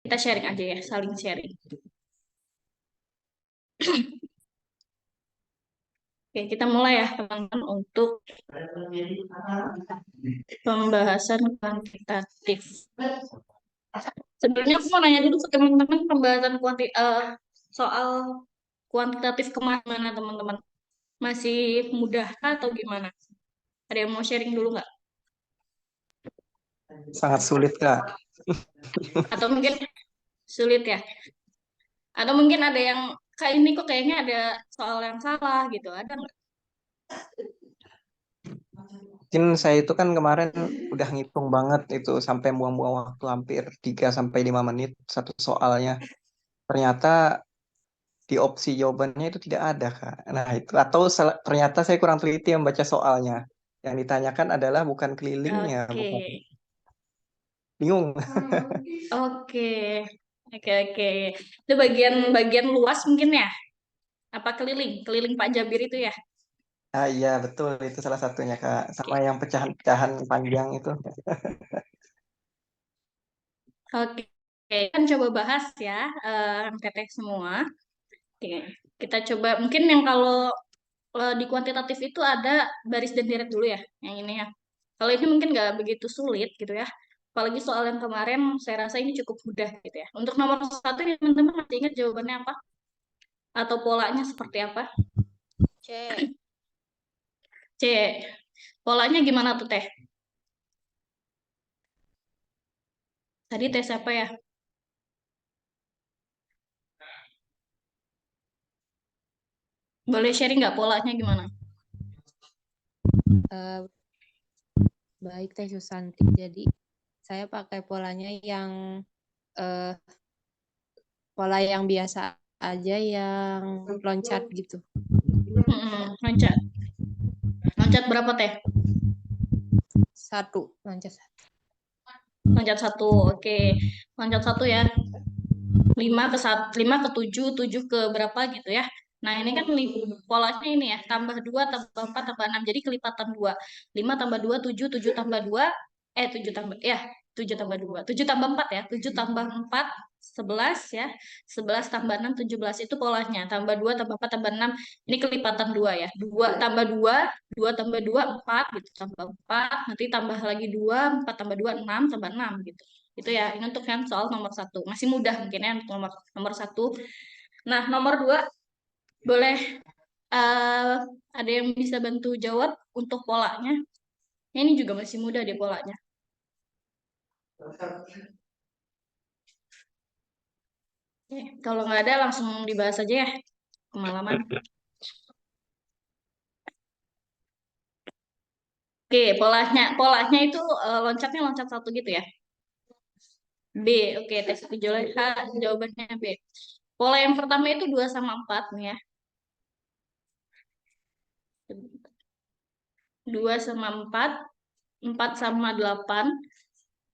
Kita sharing aja ya, saling sharing. Oke, kita mulai ya teman-teman untuk pembahasan kuantitatif. Sebenarnya aku mau nanya dulu ke teman-teman pembahasan soal kuantitatif kemana teman-teman? Masih mudah atau gimana? Ada yang mau sharing dulu nggak? Sangat sulit, Kak. Atau mungkin sulit ya? Atau mungkin ada yang kayak ini kok kayaknya ada soal yang salah gitu. Ada nggak? Mungkin saya itu kan kemarin udah ngitung banget itu sampai buang-buang waktu hampir 3 sampai 5 menit satu soalnya. Ternyata di opsi jawabannya itu tidak ada, Kak. Nah, itu atau ternyata saya kurang teliti membaca soalnya. Yang ditanyakan adalah bukan kelilingnya, Oke. bukan bingung. Oke. Oke. Itu bagian luas mungkin ya? Apa keliling? Keliling Pak Jabir itu ya? Ah iya, betul itu salah satunya, Kak. Sama Oke. yang pecahan-pecahan panjang itu. Oke. Kan coba bahas ya, teteh semua. Oke. Kita coba mungkin yang kalau di kuantitatif itu ada baris dan deret dulu ya, yang ini ya. Kalau ini mungkin nggak begitu sulit gitu ya. Apalagi soal yang kemarin, saya rasa ini cukup mudah gitu ya. Untuk nomor satu, teman-teman masih ingat jawabannya apa? Atau polanya seperti apa? C. C. Polanya gimana tuh Teh? Tadi tes apa ya? Boleh sharing nggak polanya gimana? Eh, baik Teh Susanti. Jadi saya pakai polanya yang eh, pola yang biasa aja yang loncat gitu. Loncat. Loncat berapa Teh? Loncat satu. Loncat satu, oke. Loncat satu ya. 5 ke 7, 7 ke berapa gitu ya. Nah, ini kan polanya ini ya, tambah 2 tambah 4 tambah 6. Jadi kelipatan 2. 5 tambah 2 7, 7 tambah 2, 7 tambah, ya, 7 tambah 2. 7 tambah 4 ya, 7 tambah 4, 11 ya. 11 tambah 6, 17. Itu polanya. Tambah 2 tambah 4 tambah 6. Ini kelipatan 2 ya. 2 tambah 2, 2 tambah 2, 4 gitu. Tambah 4, nanti tambah lagi 2, 4 tambah 2, 6, tambah 6 gitu. Itu ya, ini untuk yang soal nomor satu. Masih mudah mungkin ya untuk nomor satu. Nah, nomor dua, boleh eh, ada yang bisa bantu jawab untuk polanya? Ini juga masih mudah deh polanya. Oke, kalau nggak ada langsung dibahas aja ya, kemalaman. Oke, polanya itu loncatnya loncat satu gitu ya. B, oke, tes Juleha jawabannya B. Pola yang pertama itu 2 sama 4 nih ya. 2 sama 4, 4 sama 8,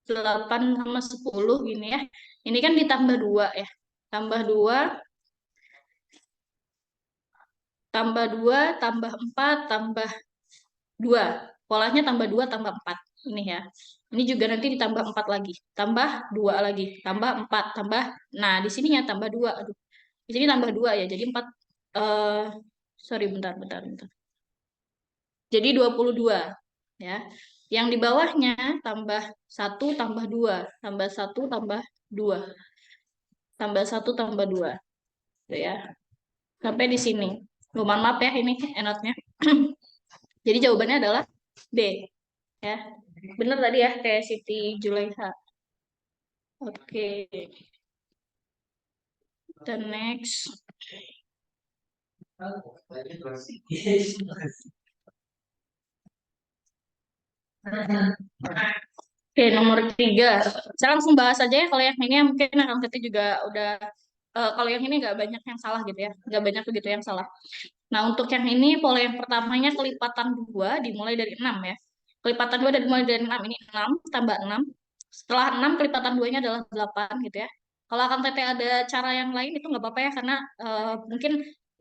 8 sama 10 gini ya. Ini kan ditambah 2 ya. Tambah 2, tambah 4, tambah 2. Polanya tambah 2, tambah 4. Ini ya. Ini juga nanti ditambah 4 lagi. Tambah 2 lagi. Tambah 4, tambah. Nah, di sininya tambah 2. Aduh. Di sini tambah 2 ya. Jadi 4. eh sorry, bentar. Jadi 22 ya. Yang di bawahnya tambah 1 tambah 2, tambah 1 tambah 2, tambah 1 tambah 2. Gitu ya. Sampai di sini. Mohon maaf ya ini enotnya. Jadi jawabannya adalah B ya. Benar tadi ya kayak Siti Julaiha. Oke. The next. Oke, nomor 3. Saya langsung bahas aja ya. Kalau yang ini mungkin Kang Titi juga udah kalau yang ini nggak banyak yang salah gitu ya. Nggak banyak begitu yang salah. Nah, untuk yang ini pola yang pertamanya kelipatan 2 dimulai dari 6 ya. Kelipatan 2 dimulai dari 6. Ini 6 tambah 6. Setelah 6 kelipatan 2-nya adalah 8 gitu ya. Kalau akan Tete ada cara yang lain itu nggak apa-apa ya karena mungkin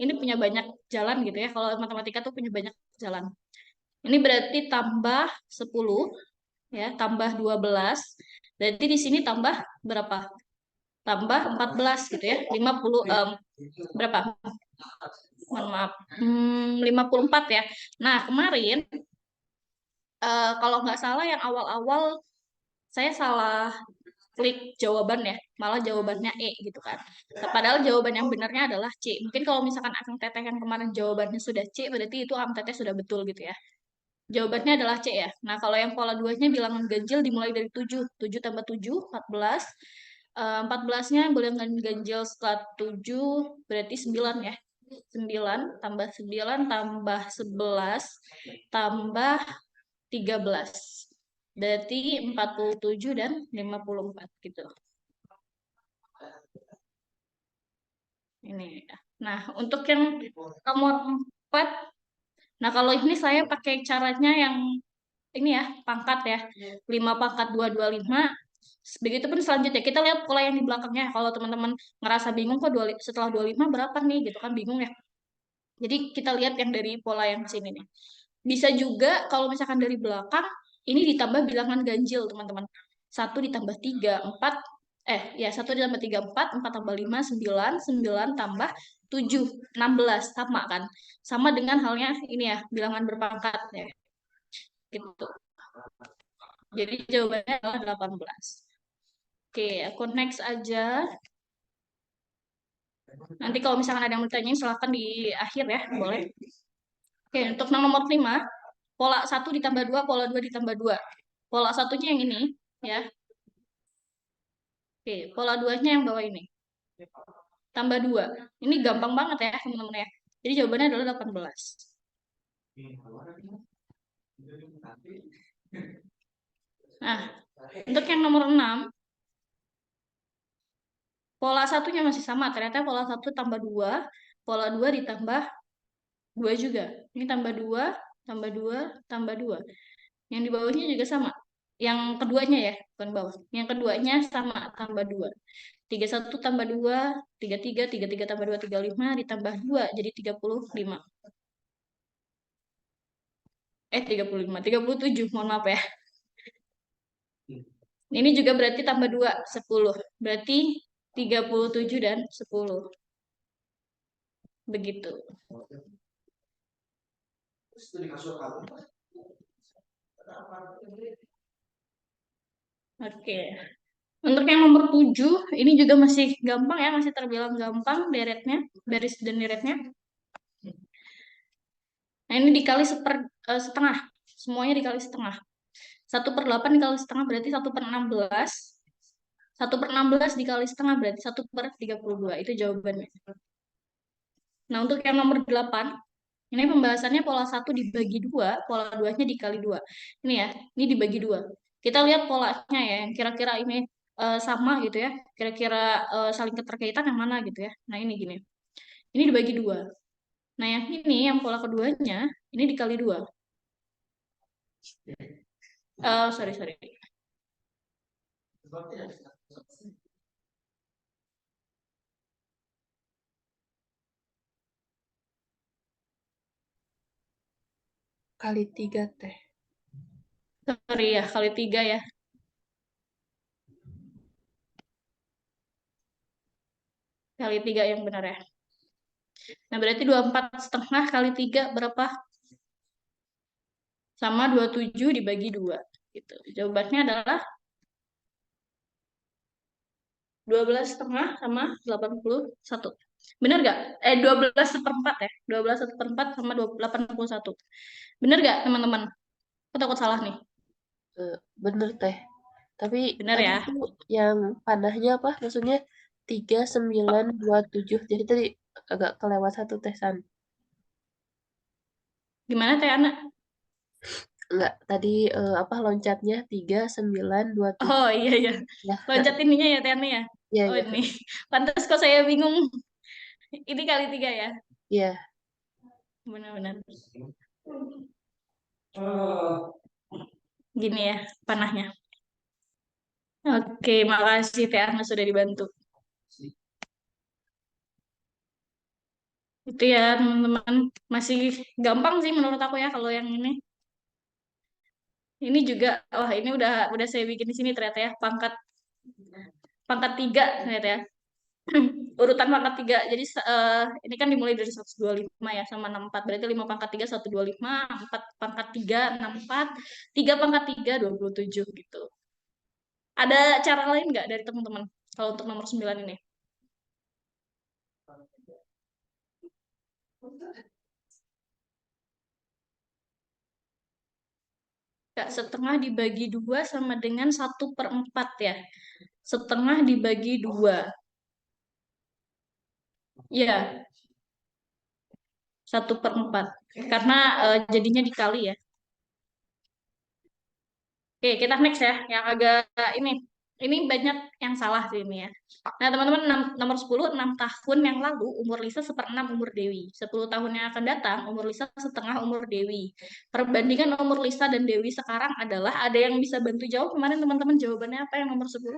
ini punya banyak jalan gitu ya. Kalau matematika tuh punya banyak jalan. Ini berarti tambah 10 ya, tambah 12. Berarti di sini tambah berapa? tambah 14 gitu ya. 50 berapa? Mohon maaf. 54 ya. Nah, kemarin kalau nggak salah yang awal-awal saya salah klik jawaban ya, malah jawabannya E gitu kan. Padahal jawaban yang benarnya adalah C. Mungkin kalau misalkan Akang Teteh yang kemarin jawabannya sudah C, berarti itu Akang Teteh sudah betul gitu ya. Jawabannya adalah C ya. Nah, kalau yang pola 2-nya bilangan ganjil dimulai dari 7. 7 tambah 7, 14. 14-nya bilangan ganjil setelah 7, berarti 9 ya. 9 tambah 9 tambah 11 tambah 13. Berarti 47 dan 54 gitu. Ini ya. Nah, untuk yang nomor 4, nah kalau ini saya pakai caranya yang ini ya, pangkat ya. 5 pangkat 225. Begitu pun selanjutnya, kita lihat pola yang di belakangnya. Kalau teman-teman ngerasa bingung kok setelah 25 berapa nih gitu kan, bingung ya. Jadi kita lihat yang dari pola yang sini nih. Bisa juga kalau misalkan dari belakang, ini ditambah bilangan ganjil teman-teman. 1 ditambah 3, 4, ya 1 ditambah 3, 4, 4 tambah 5, 9, 9 tambah 7, 16, sama kan. Sama dengan halnya ini ya, bilangan berpangkat ya. Gitu. Jadi jawabannya adalah 18. Oke, aku next aja. Nanti kalau misalkan ada yang mau ditanyain, silahkan di akhir ya, boleh. Oke, untuk nomor 5, pola 1 ditambah 2, pola 2 ditambah 2. Pola satunya yang ini, ya. Oke, pola 2-nya yang bawah ini. Tambah 2. Ini gampang banget ya, teman-teman ya. Jadi jawabannya adalah 18. Nah, untuk yang nomor 6, pola satunya masih sama. Ternyata pola 1 tambah 2, pola 2 ditambah 2 juga. Ini tambah 2, tambah 2, tambah 2. Yang di bawahnya juga sama. Yang keduanya ya, bukan bawah. Yang keduanya sama, tambah 2. 31 tambah 2, 33, 33 tambah 2, 35, ditambah 2, jadi 35. 35, 37, mohon maaf ya. Ini juga berarti tambah 2, 10. Berarti 37 dan 10. Begitu. Oke. Untuk yang nomor 7, ini juga masih gampang ya, masih terbilang gampang deretnya, baris dan deretnya. Nah, ini dikali setengah. Semuanya dikali setengah. 1/8 dikali setengah berarti 1/16. 1/16 dikali setengah berarti 1/32. Itu jawabannya. Nah, untuk yang nomor 8, ini pembahasannya pola 1 dibagi 2, pola 2-nya dikali 2. Ini ya, ini dibagi 2. Kita lihat polanya ya, yang kira-kira ini sama gitu ya. Kira-kira saling keterkaitan yang mana gitu ya. Nah, ini gini. Ini dibagi 2. Nah, yang ini, yang pola keduanya, ini dikali 2. Sorry. Kali 3 teh. Sorry ya, kali 3 ya. Kali 3 yang benar ya. Nah, berarti 24,5 kali 3 berapa? Sama 27 dibagi 2. Gitu. Jawabannya adalah 12,5 sama 81. Bener nggak? 12/4 ya. 12/4 sama 81. Bener nggak, teman-teman? Aku takut salah nih. Bener teh. Tapi Bener tadi ya. itu yang panahnya apa? Maksudnya 3, 9, 2, 7. Jadi tadi agak kelewat satu teh San. Gimana Teh Ana? Enggak, tadi apa loncatnya 3, 9, 2, 7. Oh iya. Ya, Loncat ininya ya Teh Ana ya. iya, Oh iya. ini. Pantas kok saya bingung. Ini kali 3 ya. Iya. Benar-benar. Gini ya panahnya. Oke, makasih Teh Ana sudah dibantu. Itu ya teman-teman. Masih gampang sih menurut aku ya kalau yang ini. Ini juga, wah ini udah saya bikin di sini ternyata ya pangkat pangkat 3 gitu ya. Urutan pangkat 3. Jadi ini kan dimulai dari 125 ya sama 64. Berarti 5 pangkat 3 125, 4 pangkat 3 64, 3 pangkat 3 27 gitu. Ada cara lain nggak dari teman-teman kalau untuk nomor 9 ini? Kak, setengah dibagi 2 sama dengan 1/4 ya. Setengah dibagi 2. Ya, 1/4. Karena jadinya dikali ya. Oke, kita next ya. Yang agak ini. Ini banyak yang salah sih ini ya. Nah, teman-teman, nomor 10, 6 tahun yang lalu, umur Lisa 1/6 umur Dewi. 10 tahun yang akan datang, umur Lisa setengah umur Dewi. Perbandingan umur Lisa dan Dewi sekarang adalah, ada yang bisa bantu jawab kemarin teman-teman jawabannya apa yang nomor 10?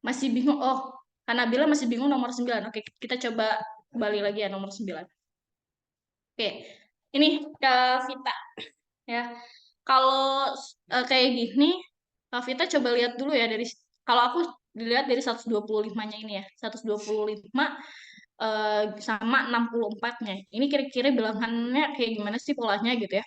Masih bingung? Oh, karena Nabila masih bingung nomor 9. Oke, kita coba kembali lagi ya nomor 9. Oke, ini ke Vita ya. Kalau kayak gini, Kak Vita coba lihat dulu ya dari, kalau aku dilihat dari 125-nya ini ya. 125 sama 64-nya. Ini kira-kira bilangannya kayak gimana sih polanya gitu ya.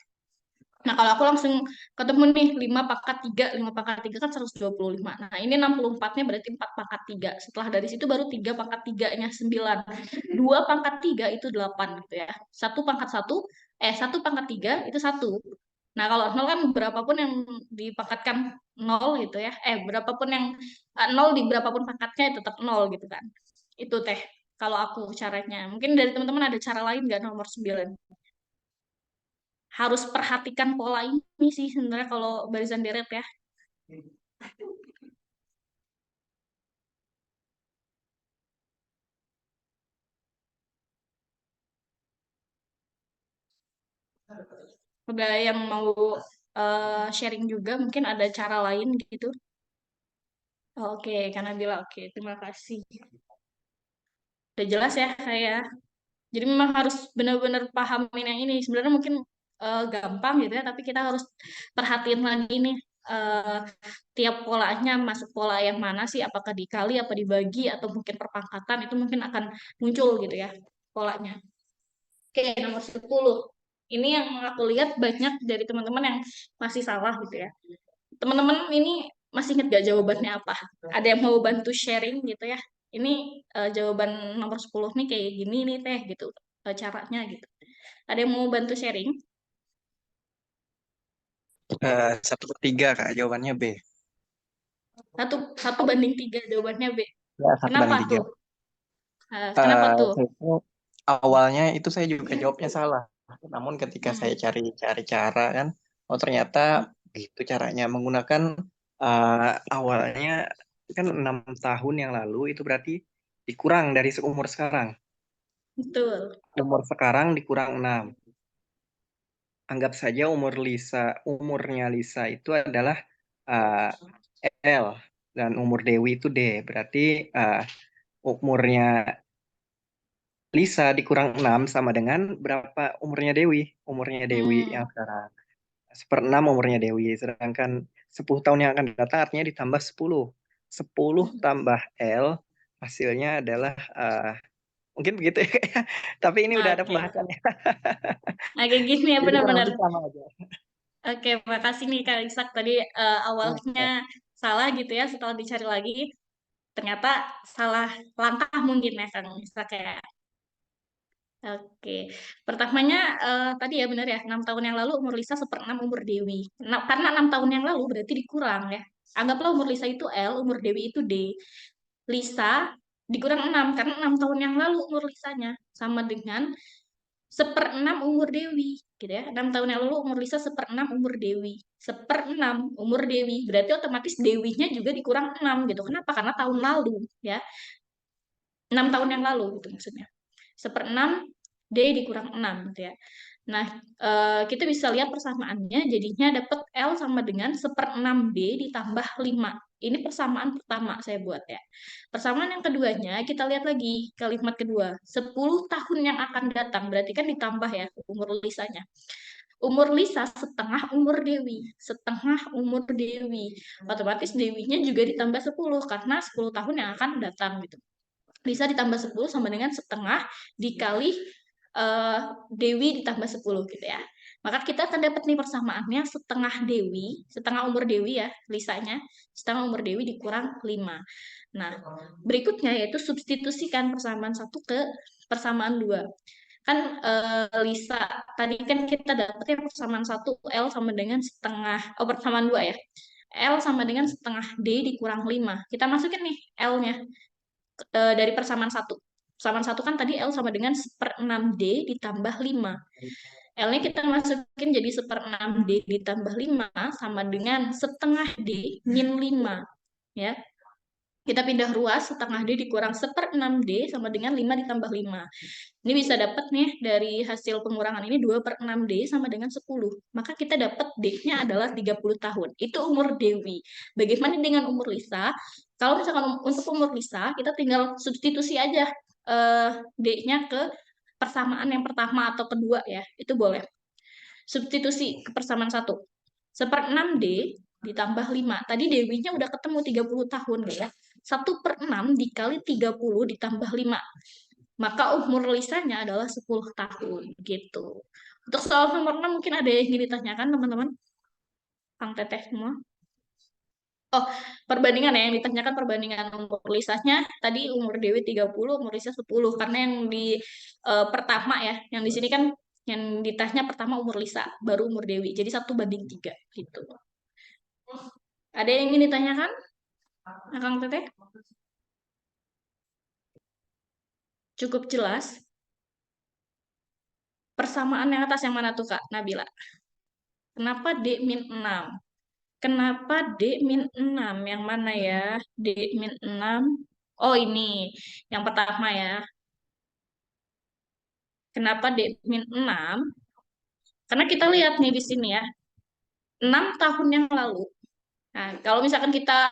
Nah, kalau aku langsung ketemu nih 5 pangkat 3, 5 pangkat 3 kan 125. Nah, ini 64-nya berarti 4 pangkat 3. Setelah dari situ baru 3 pangkat 3-nya 9. 2 pangkat 3 itu 8 gitu ya. 1 pangkat 1, 1 pangkat 3 itu 1. Nah, kalau 0 kan berapapun yang dipangkatkan 0 gitu ya. Berapapun yang 0 di berapapun pangkatnya tetap 0 gitu kan. Itu teh kalau aku caranya. Mungkin dari teman-teman ada cara lain nggak nomor 9? Harus perhatikan pola ini sih sebenarnya kalau barisan deret ya. Udah yang mau sharing juga mungkin ada cara lain gitu. Oke, karena bilang oke, terima kasih. Udah jelas ya saya. Jadi memang harus benar-benar pahamin yang ini. Sebenarnya mungkin gampang gitu ya, tapi kita harus perhatiin lagi nih tiap polanya masuk pola yang mana sih, apakah dikali, apa dibagi, atau mungkin perpangkatan, itu mungkin akan muncul gitu ya polanya. Oke, nomor 10. Ini yang aku lihat banyak dari teman-teman yang masih salah gitu ya. Teman-teman ini masih ingat gak jawabannya apa? Ada yang mau bantu sharing gitu ya? Ini jawaban nomor 10 nih kayak gini nih teh gitu caranya gitu. Ada yang mau bantu sharing? 1/3 Kak, jawabannya B. Satu banding 3 jawabannya B. Ya, 1 Kenapa banding 3. tuh? Kenapa tuh? Saya itu awalnya itu saya juga jawabnya salah. Namun ketika saya Hmm. cari-cari cara kan, oh ternyata gitu caranya menggunakan awalnya kan 6 tahun yang lalu itu berarti dikurang dari seumur sekarang. Betul. Umur sekarang dikurang 6. Anggap saja umurnya Lisa itu adalah uh, L dan umur Dewi itu D. Berarti umurnya Lisa dikurang 6 sama dengan berapa umurnya Dewi? Umurnya Dewi yang sekarang 1/6 umurnya Dewi. Sedangkan 10 tahun yang akan datang artinya ditambah 10. 10 tambah L hasilnya adalah mungkin begitu ya. Tapi ini udah ada Oke. pembahasannya. Nah, kayak gini ya Jadi kurang benar-benar. lebih sama aja. Oke, makasih nih Kak Isak. Tadi awalnya Oke. salah gitu ya, setelah dicari lagi ternyata salah langkah mungkin ya Kang Isak ya. Oke, pertamanya tadi ya benar ya, 6 tahun yang lalu umur Lisa 1/6 umur Dewi. Nah, karena 6 tahun yang lalu berarti dikurang ya. Anggaplah umur Lisa itu L, umur Dewi itu D. Lisa dikurang 6 karena 6 tahun yang lalu umur Lisanya sama dengan 1/6 umur Dewi gitu ya. 6 tahun yang lalu umur Lisa 1/6 umur Dewi. 1/6 umur Dewi berarti otomatis Dewinya juga dikurang 6 gitu. Kenapa? Karena tahun lalu ya. 6 tahun yang lalu gitu maksudnya. 1/6 D dikurang 6 gitu ya. Nah, kita bisa lihat persamaannya jadinya dapat L sama dengan 1/6 B ditambah 5. Ini persamaan pertama saya buat ya. Persamaan yang keduanya kita lihat lagi kalimat kedua. 10 tahun yang akan datang berarti kan ditambah ya umur Lisanya. umur Lisa setengah umur Dewi. Setengah umur Dewi. Otomatis Dewinya juga ditambah 10 karena 10 tahun yang akan datang gitu. Lisa ditambah 10 sama dengan setengah dikali Dewi ditambah 10 gitu ya. Maka kita akan dapat nih persamaannya setengah Dewi, setengah umur Dewi ya, Lisanya, setengah umur Dewi dikurang 5. Nah, berikutnya yaitu substitusikan persamaan 1 ke persamaan 2. Kan Lisa, tadi kan kita dapetnya persamaan 1, L sama dengan setengah, persamaan 2 ya. L sama dengan setengah D dikurang 5. Kita masukin nih L-nya dari persamaan 1. Persamaan 1 kan tadi L sama dengan 1/6 D ditambah 5. L-nya kita masukin jadi 1/6 D ditambah 5 sama dengan setengah D min 5. Ya. Kita pindah ruas, setengah D dikurang 1/6 D sama dengan 5 ditambah 5. Ini bisa dapat nih dari hasil pengurangan ini 2/6 D sama dengan 10. Maka kita dapat D-nya adalah 30 tahun. Itu umur Dewi. Bagaimana dengan umur Lisa? Kalau misalkan untuk umur Lisa, kita tinggal substitusi aja D-nya ke persamaan yang pertama atau kedua ya. Itu boleh. Substitusi ke persamaan 1. 1/6 D ditambah 5. Tadi Dewinya udah ketemu 30 tahun ya. 1/6 dikali 30 ditambah 5. Maka umur Lisanya adalah 10 tahun gitu. Untuk soal nomor 6 mungkin ada yang ingin ditanyakan teman-teman? Kang Teteh semua. Oh, perbandingan ya, yang ditanyakan perbandingan umur Lisanya tadi umur Dewi 30, umur Lisa 10. Karena yang di pertama ya, yang di sini kan yang ditanya pertama umur Lisa, baru umur Dewi. Jadi 1/3 gitu. Ada yang ingin ditanyakan? Kang Teteh? Cukup jelas? Persamaan yang atas yang mana tuh Kak Nabila? Kenapa D min 6? Kenapa D min 6? Yang mana ya? D min 6. Oh ini, yang pertama ya. Kenapa D min 6? Karena kita lihat nih di sini ya. 6 tahun yang lalu. Nah, kalau misalkan kita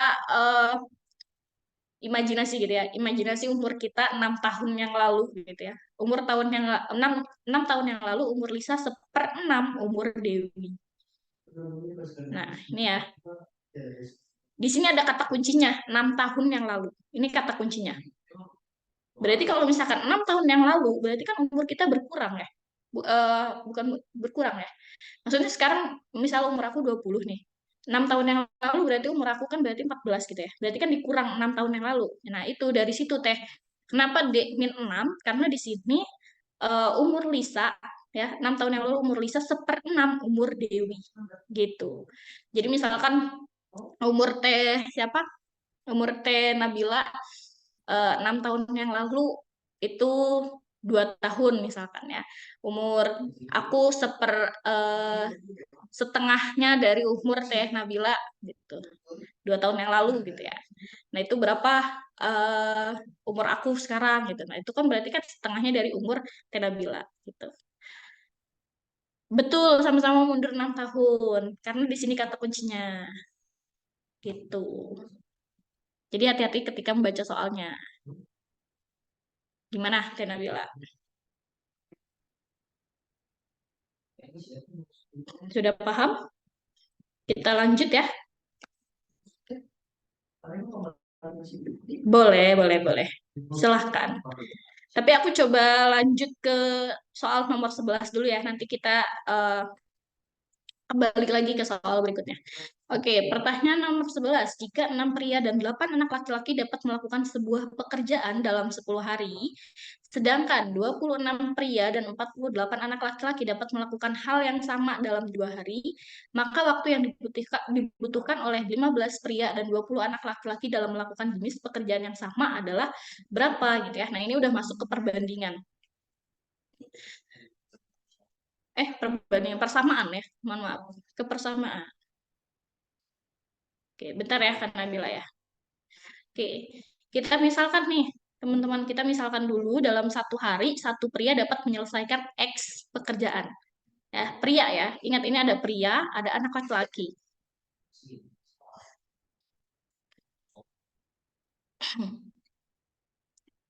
imajinasi gitu ya. Imajinasi umur kita 6 tahun yang lalu gitu ya. Umur tahun yang 6 tahun yang lalu umur Lisa 1/6 umur Dewi. Nah, ini ya. Di sini ada kata kuncinya, 6 tahun yang lalu. Ini kata kuncinya. Berarti kalau misalkan 6 tahun yang lalu, berarti kan umur kita berkurang ya. Bukan berkurang ya. Maksudnya sekarang misal umur aku 20 nih. 6 tahun yang lalu berarti umur aku kan berarti 14 gitu ya. Berarti kan dikurang 6 tahun yang lalu. Nah, itu dari situ teh. Kenapa D min 6? Karena di sini umur Lisa ya, 6 tahun yang lalu umur Lisa 1/6 umur Dewi. Gitu. Jadi misalkan umur teh siapa? Umur teh Nabila 6 tahun yang lalu itu 2 tahun misalkan ya. Umur aku setengahnya dari umur teh Nabila gitu. 2 tahun yang lalu gitu ya. Nah, itu berapa umur aku sekarang gitu. Nah, itu kan berarti kan setengahnya dari umur teh Nabila gitu. Betul, sama-sama mundur 6 tahun. Karena di sini kata kuncinya. Gitu. Jadi hati-hati ketika membaca soalnya. Gimana, Teh Nabila? Sudah paham? Kita lanjut ya. Boleh, boleh, boleh. Silahkan. Tapi aku coba lanjut ke soal nomor 11 dulu ya. Nanti kita balik lagi ke soal berikutnya. Oke, pertanyaan nomor 11. Jika 6 pria dan 8 anak laki-laki dapat melakukan sebuah pekerjaan dalam 10 hari, sedangkan 26 pria dan 48 anak laki-laki dapat melakukan hal yang sama dalam 2 hari, maka waktu yang dibutuhkan oleh 15 pria dan 20 anak laki-laki dalam melakukan jenis pekerjaan yang sama adalah berapa gitu ya. Nah, ini udah masuk ke perbandingan. Perbandingan persamaan ya, mohon maaf, ke persamaan. Oke, bentar ya Kak Nabila ya. Oke, kita misalkan nih, teman-teman, kita misalkan dulu dalam 1 hari, 1 pria dapat menyelesaikan X pekerjaan. Ya, pria ya, ingat ini ada pria, ada anak laki-laki.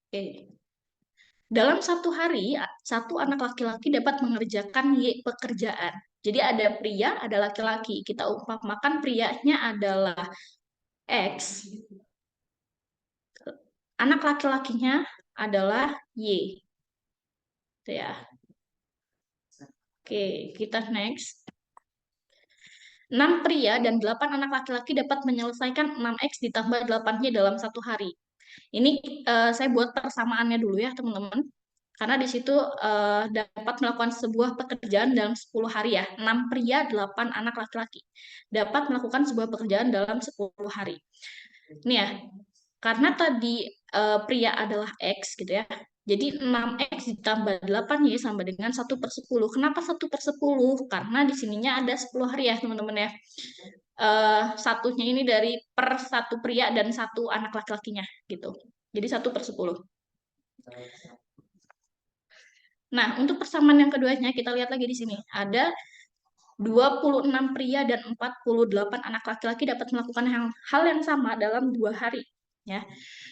Oke. Dalam 1 hari, 1 anak laki-laki dapat mengerjakan Y pekerjaan. Jadi ada pria, ada laki-laki. Kita umpamakan prianya adalah X, anak laki-lakinya adalah Y. Itu ya. Oke, kita next. 6 pria dan 8 anak laki-laki dapat menyelesaikan 6X ditambah 8Y dalam satu hari. Ini saya buat persamaannya dulu ya, teman-teman. Karena di situ dapat melakukan sebuah pekerjaan dalam 10 hari ya. 6 pria, 8 anak laki-laki. Dapat melakukan sebuah pekerjaan dalam 10 hari. Ini ya, karena tadi pria adalah X gitu ya. Jadi 6X ditambah 8Y sama dengan 1/10. Kenapa 1/10? Karena di sininya ada 10 hari ya teman-teman ya. Satunya ini dari per satu pria dan satu anak laki-lakinya gitu. Jadi 1/10. Nah, untuk persamaan yang keduanya kita lihat lagi di sini. Ada 26 pria dan 48 anak laki-laki dapat melakukan hal yang sama dalam 2 hari. Ya,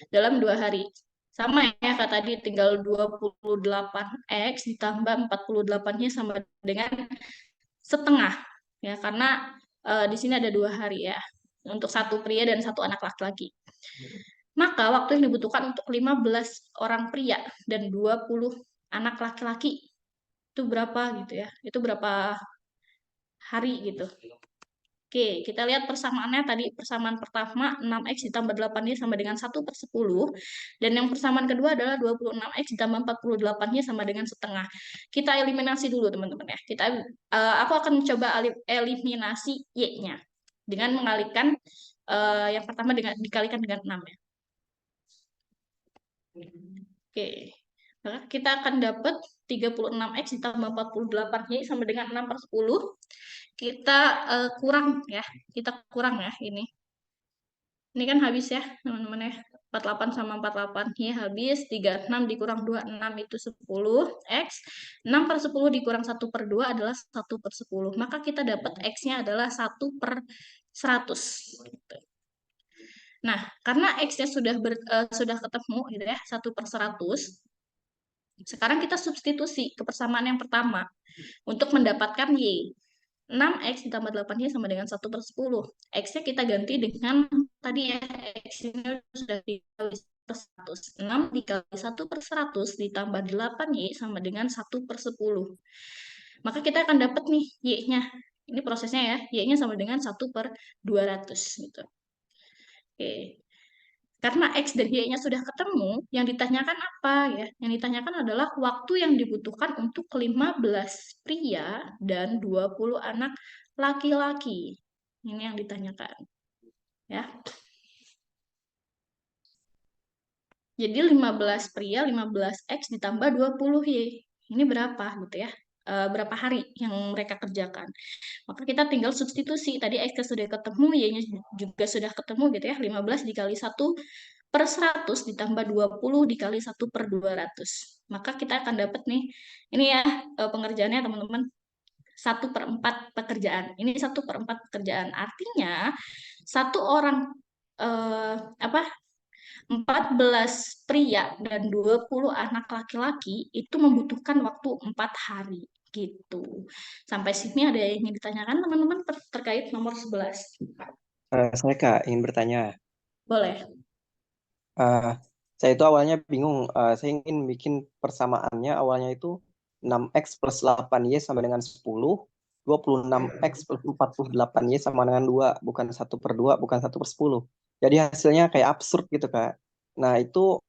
dalam 2 hari. Sama ya, kata tadi tinggal 28X ditambah 48-nya sama dengan setengah. Ya, karena di sini ada 2 hari ya. Untuk satu pria dan satu anak laki-laki. Maka waktu yang dibutuhkan untuk 15 orang pria dan 20 anak laki-laki itu berapa gitu ya? Itu berapa hari gitu. Oke, kita lihat persamaannya tadi. Persamaan pertama 6X ditambah 8Y sama dengan 1/10. Dan yang persamaan kedua adalah 26X ditambah 48Y sama dengan setengah. Kita eliminasi dulu teman-teman ya. Aku akan mencoba eliminasi Y-nya. Dengan mengalihkan yang pertama dikalikan dengan 6 ya. Oke, maka kita akan dapat 36X ditambah 48Y sama dengan 6/10. Kita kurang ya, ini. Ini kan habis ya, teman-teman ya. 48 sama 48Y habis, 36 dikurang 2, 6 itu 10X. 6/10 dikurang 1/2 adalah 1/10. Maka kita dapat X-nya adalah 1/100. Nah, karena X-nya sudah ketemu gitu ya, 1/100. Sekarang kita substitusi ke persamaan yang pertama untuk mendapatkan Y. 6X ditambah 8Y sama dengan 1/10. X-nya kita ganti dengan tadi ya, X-nya sudah dikali 1/100. 6 dikali 1/100 ditambah 8Y sama dengan 1/10. Maka kita akan dapat nih Y-nya. Ini prosesnya ya, Y-nya sama dengan 1/200 gitu. Oke. Karena X dan Y-nya sudah ketemu, yang ditanyakan apa ya? Yang ditanyakan adalah waktu yang dibutuhkan untuk 15 pria dan 20 anak laki-laki. Ini yang ditanyakan. Ya. Jadi 15 pria, 15X ditambah 20Y. Ini berapa gitu ya? Berapa hari yang mereka kerjakan. Maka kita tinggal substitusi. Tadi X sudah ketemu, Y-nya juga sudah ketemu gitu ya. 15 dikali 1/100 ditambah 20 dikali 1/200. Maka kita akan dapat nih, ini ya pengerjaannya teman-teman, 1/4 pekerjaan. Ini 1/4 pekerjaan. Artinya, satu orang 14 pria dan 20 anak laki-laki itu membutuhkan waktu 4 hari gitu. Sampai sini ada yang ingin ditanyakan teman-teman terkait nomor 11? Saya Kak ingin bertanya. Boleh. Saya itu awalnya bingung. Saya ingin bikin persamaannya awalnya itu 6X plus 8Y sama dengan 10. 26X plus 48Y sama dengan 2. Bukan 1/2, bukan 1/10. Jadi hasilnya kayak absurd gitu Kak. Nah itu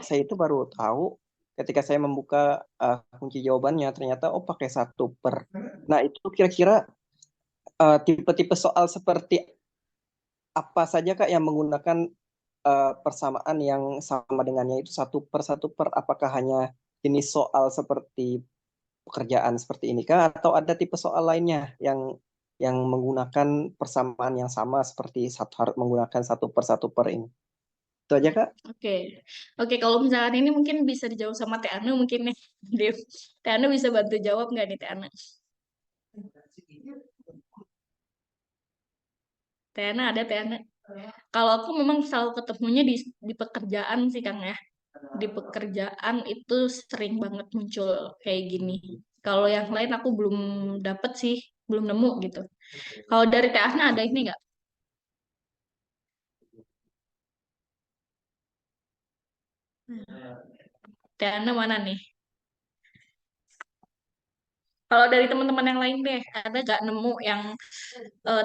saya itu baru tahu ketika saya membuka kunci jawabannya. Ternyata pakai 1/. Nah itu kira-kira tipe-tipe soal seperti apa saja Kak yang menggunakan persamaan yang sama dengannya itu 1/1/. Apakah hanya jenis soal seperti pekerjaan seperti ini kah? Atau ada tipe soal lainnya yang menggunakan persamaan yang sama seperti harus menggunakan 1/1/. Ini? Itu aja Kak. Oke, kalau misalkan ini mungkin bisa dijawab sama Teh Anu mungkin nih. Teh Anu bisa bantu jawab nggak nih Teh Anu? Teh Anu ada Teh Anu? Kalau aku memang selalu ketemunya di pekerjaan sih Kang ya. Di pekerjaan itu sering banget muncul kayak gini. Kalau yang lain aku belum dapet sih, belum nemu gitu. Kalau dari Teh Asna ada ini nggak? Teh Asna mana nih? Kalau dari teman-teman yang lain deh, ada nggak nemu yang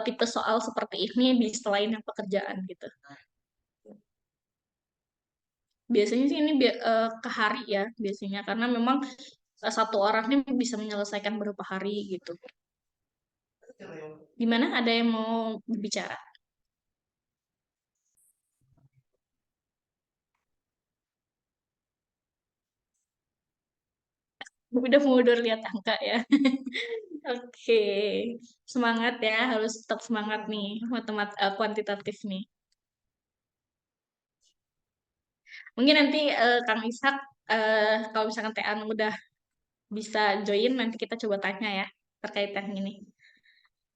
tipe soal seperti ini di selain yang pekerjaan gitu? Biasanya sih ini ke hari ya, biasanya. Karena memang satu orang ini bisa menyelesaikan berapa hari gitu. Gimana? Ada yang mau berbicara? Udah mundur lihat angka ya. Oke, semangat ya, harus tetap semangat nih, kuantitatif nih. Mungkin nanti Kang Ishak, kalau misalkan TA udah bisa join, nanti kita coba tanya ya terkait yang ini.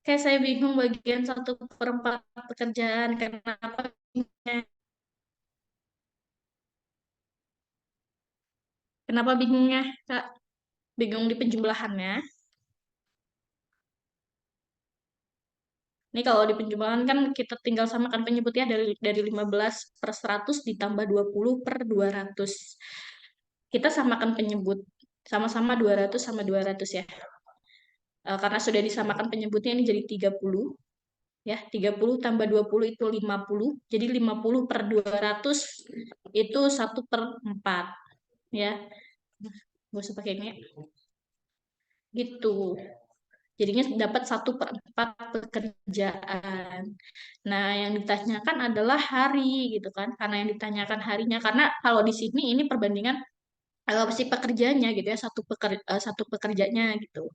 Kayak saya bingung bagian 1/4 pekerjaan, kenapa bingungnya? Kenapa bingungnya, Kak? Bingung di penjumlahannya. Ini kalau di penjumlahan kan kita tinggal samakan penyebutnya dari 15/100 ditambah 20/200. Kita samakan penyebut. Sama-sama 200 sama 200 ya. Karena sudah disamakan penyebutnya ini jadi 30. Ya, 30 tambah 20 itu 50. Jadi 50/200 itu 1/4. Ya, gak usah pakai ini ya. Gitu. Jadinya dapat 1/4 pekerjaan. Nah, yang ditanyakan adalah hari gitu kan. Karena yang ditanyakan harinya. Karena kalau di sini ini perbandingan si pekerjanya gitu ya, satu pekerjanya gitu.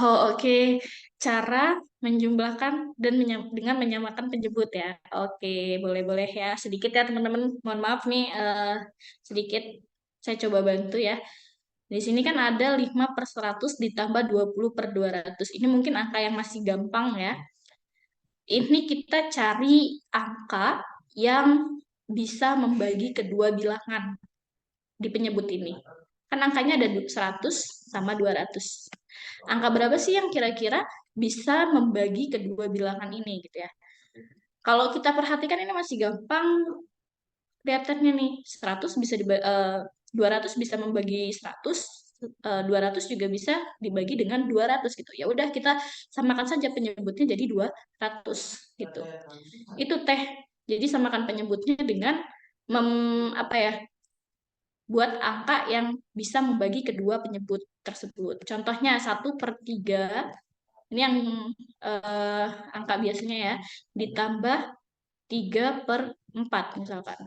Oh, oke. Cara menjumlahkan dan dengan menyamakan penyebut ya. Oke, boleh-boleh ya. Sedikit ya teman-teman. Mohon maaf nih, sedikit saya coba bantu ya. Di sini kan ada 5/100 ditambah 20/200. Ini mungkin angka yang masih gampang ya. Ini kita cari angka yang bisa membagi kedua bilangan di penyebut ini. Kan angkanya ada 100 sama 200. Angka berapa sih yang kira-kira bisa membagi kedua bilangan ini gitu ya. Kalau kita perhatikan ini masih gampang lihatnya nih. 200 bisa membagi 100, 200 juga bisa dibagi dengan 200 gitu. Ya udah kita samakan saja penyebutnya jadi 200 gitu. Itu Teh. Jadi samakan penyebutnya dengan apa ya? Buat angka yang bisa membagi kedua penyebut tersebut. Contohnya 1/3, ini yang angka biasanya ya, ditambah 3/4 misalkan.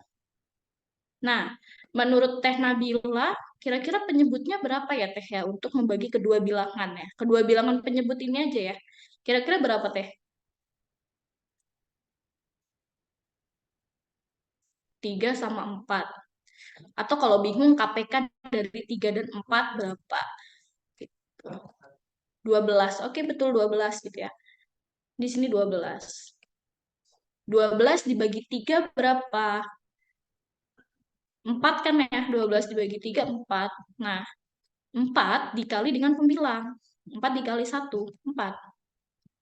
Nah, menurut Teh Nabila, kira-kira penyebutnya berapa ya Teh ya untuk membagi kedua bilangan ya? Kedua bilangan penyebut ini aja ya. Kira-kira berapa Teh? 3 sama 4. Atau kalau bingung KPK dari 3 dan 4 berapa? Gitu. 12. Oke, betul 12 gitu ya. Di sini 12. 12 dibagi 3 berapa? 4 kan ya, 12 dibagi 3, 4. Nah, 4 dikali dengan pembilang. 4 dikali 1, 4.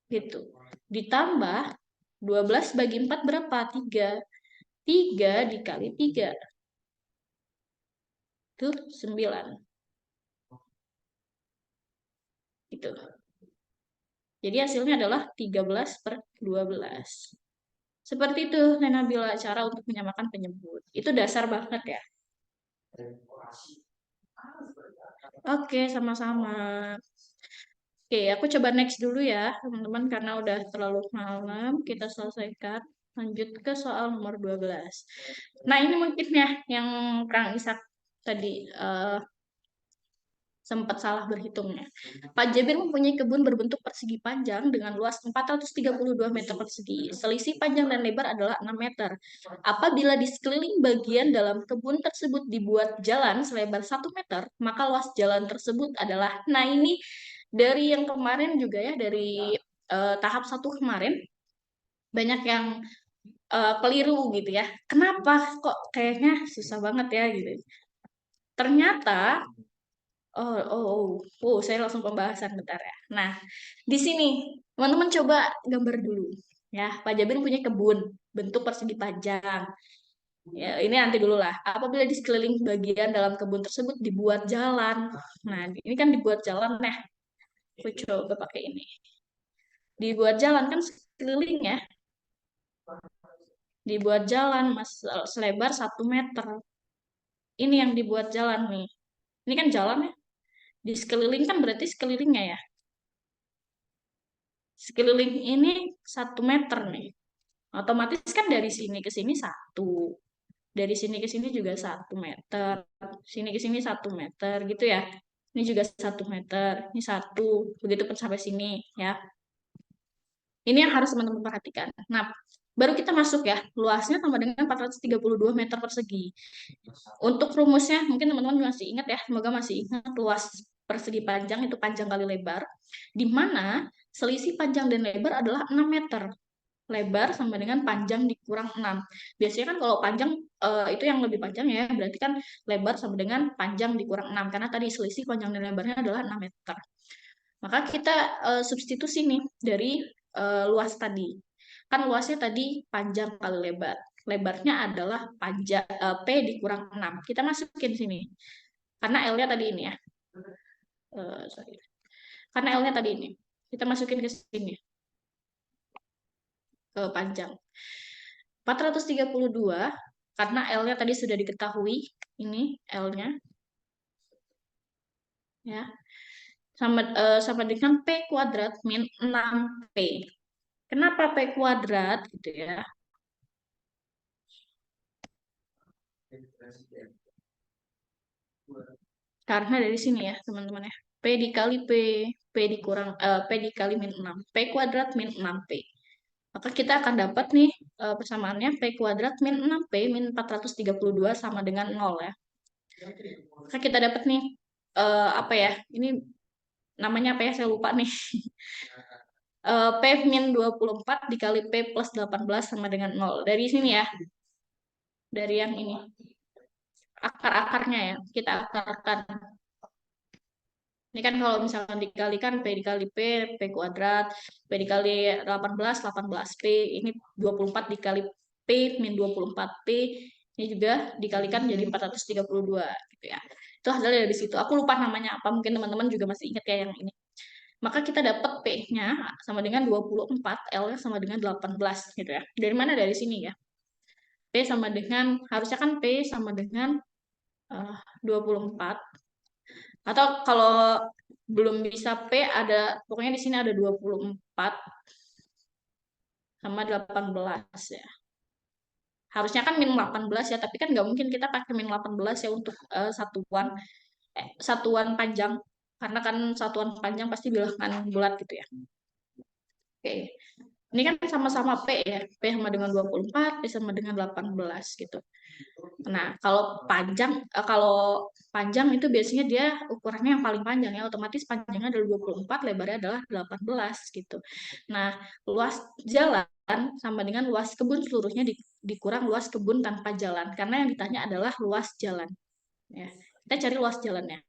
Gitu. Ditambah 12 bagi 4 berapa? 3. 3 dikali 3. Itu 9. Gitu. Jadi hasilnya adalah 13/12. Seperti itu, Nabila, cara untuk menyamakan penyebut. Itu dasar banget ya. Oke, sama-sama. Oke, aku coba next dulu ya, teman-teman, karena udah terlalu malam. Kita selesaikan. Lanjut ke soal nomor 12. Nah, ini mungkin ya yang Kang Ishak tadi sempat salah berhitungnya. Pak Jabir mempunyai kebun berbentuk persegi panjang dengan luas 432 meter persegi. Selisih panjang dan lebar adalah 6 meter. Apabila di sekeliling bagian dalam kebun tersebut dibuat jalan selebar 1 meter, maka luas jalan tersebut adalah, nah ini dari yang kemarin juga ya, dari tahap 1 kemarin, banyak yang keliru gitu ya. Kenapa kok kayaknya susah banget ya gitu. Ternyata saya langsung pembahasan bentar ya. Nah, di sini teman-teman coba gambar dulu ya. Pak Jabir punya kebun bentuk persegi panjang. Ya, ini nanti dulu lah. Apabila di sekeliling bagian dalam kebun tersebut dibuat jalan. Nah, ini kan dibuat jalan. Nah, aku coba pakai ini. Dibuat jalan kan sekeliling ya. Dibuat jalan mas selebar 1 meter. Ini yang dibuat jalan nih. Ini kan jalan ya. Di sekeliling kan berarti sekelilingnya ya. Sekeliling ini 1 meter nih. Otomatis kan dari sini ke sini 1. Dari sini ke sini juga 1 meter. Sini ke sini 1 meter gitu ya. Ini juga 1 meter. Ini 1. Begitu pun sampai sini ya. Ini yang harus teman-teman perhatikan. Nah, baru kita masuk ya. Luasnya sama dengan 432 meter persegi. Untuk rumusnya, mungkin teman-teman masih ingat ya. Semoga masih ingat luas persegi panjang itu panjang kali lebar. Di mana selisih panjang dan lebar adalah 6 meter. Lebar sama dengan panjang dikurang 6. Biasanya kan kalau panjang itu yang lebih panjang ya, berarti kan lebar sama dengan panjang dikurang 6. Karena tadi selisih panjang dan lebarnya adalah 6 meter. Maka kita substitusi nih dari luas tadi. Kan luasnya tadi panjang kali lebar. Lebarnya adalah panjang P dikurang 6. Kita masukin sini. Karena L-nya tadi ini ya. Sorry. Karena L-nya tadi ini. Kita masukin ke sini. Ke panjang. 432 karena L-nya tadi sudah diketahui. Ini L-nya. Ya. Sama dengan P kuadrat min 6P. Kenapa P kuadrat gitu ya? Karena dari sini ya, teman-teman ya. P dikali P, P dikali min 6. P kuadrat min 6P. Maka kita akan dapat nih persamaannya P kuadrat min 6P min 432 sama dengan 0 ya. Maka kita dapat nih apa ya? Ini namanya apa ya? Saya lupa nih. P min 24 dikali P plus 18 sama dengan 0. Dari sini ya. Dari yang ini. Akar-akarnya ya. Kita akarkan. Ini kan kalau misalkan dikalikan P dikali P kuadrat, P dikali 18, 18P, ini 24 dikali P min 24P, ini juga dikalikan jadi 432 gitu ya. Itu hasilnya dari situ. Aku lupa namanya apa, mungkin teman-teman juga masih ingat ya yang ini. Maka kita dapat P-nya sama dengan 24, L-nya sama dengan 18 gitu ya. Dari mana? Dari sini ya. P sama dengan, harusnya kan P sama dengan 24. Atau kalau belum bisa P ada, pokoknya di sini ada 24 sama 18 ya. Harusnya kan min 18 ya, tapi kan nggak mungkin kita pakai min 18 ya untuk satuan panjang. Karena kan satuan panjang pasti bilangan bulat gitu ya. Oke. Ini kan sama-sama P ya. P sama dengan 24, P sama dengan 18 gitu. Nah, kalau panjang itu biasanya dia ukurannya yang paling panjang ya, otomatis panjangnya adalah 24, lebarnya adalah 18 gitu. Nah, luas jalan sama dengan luas kebun seluruhnya dikurang luas kebun tanpa jalan, karena yang ditanya adalah luas jalan. Ya, kita cari luas jalannya.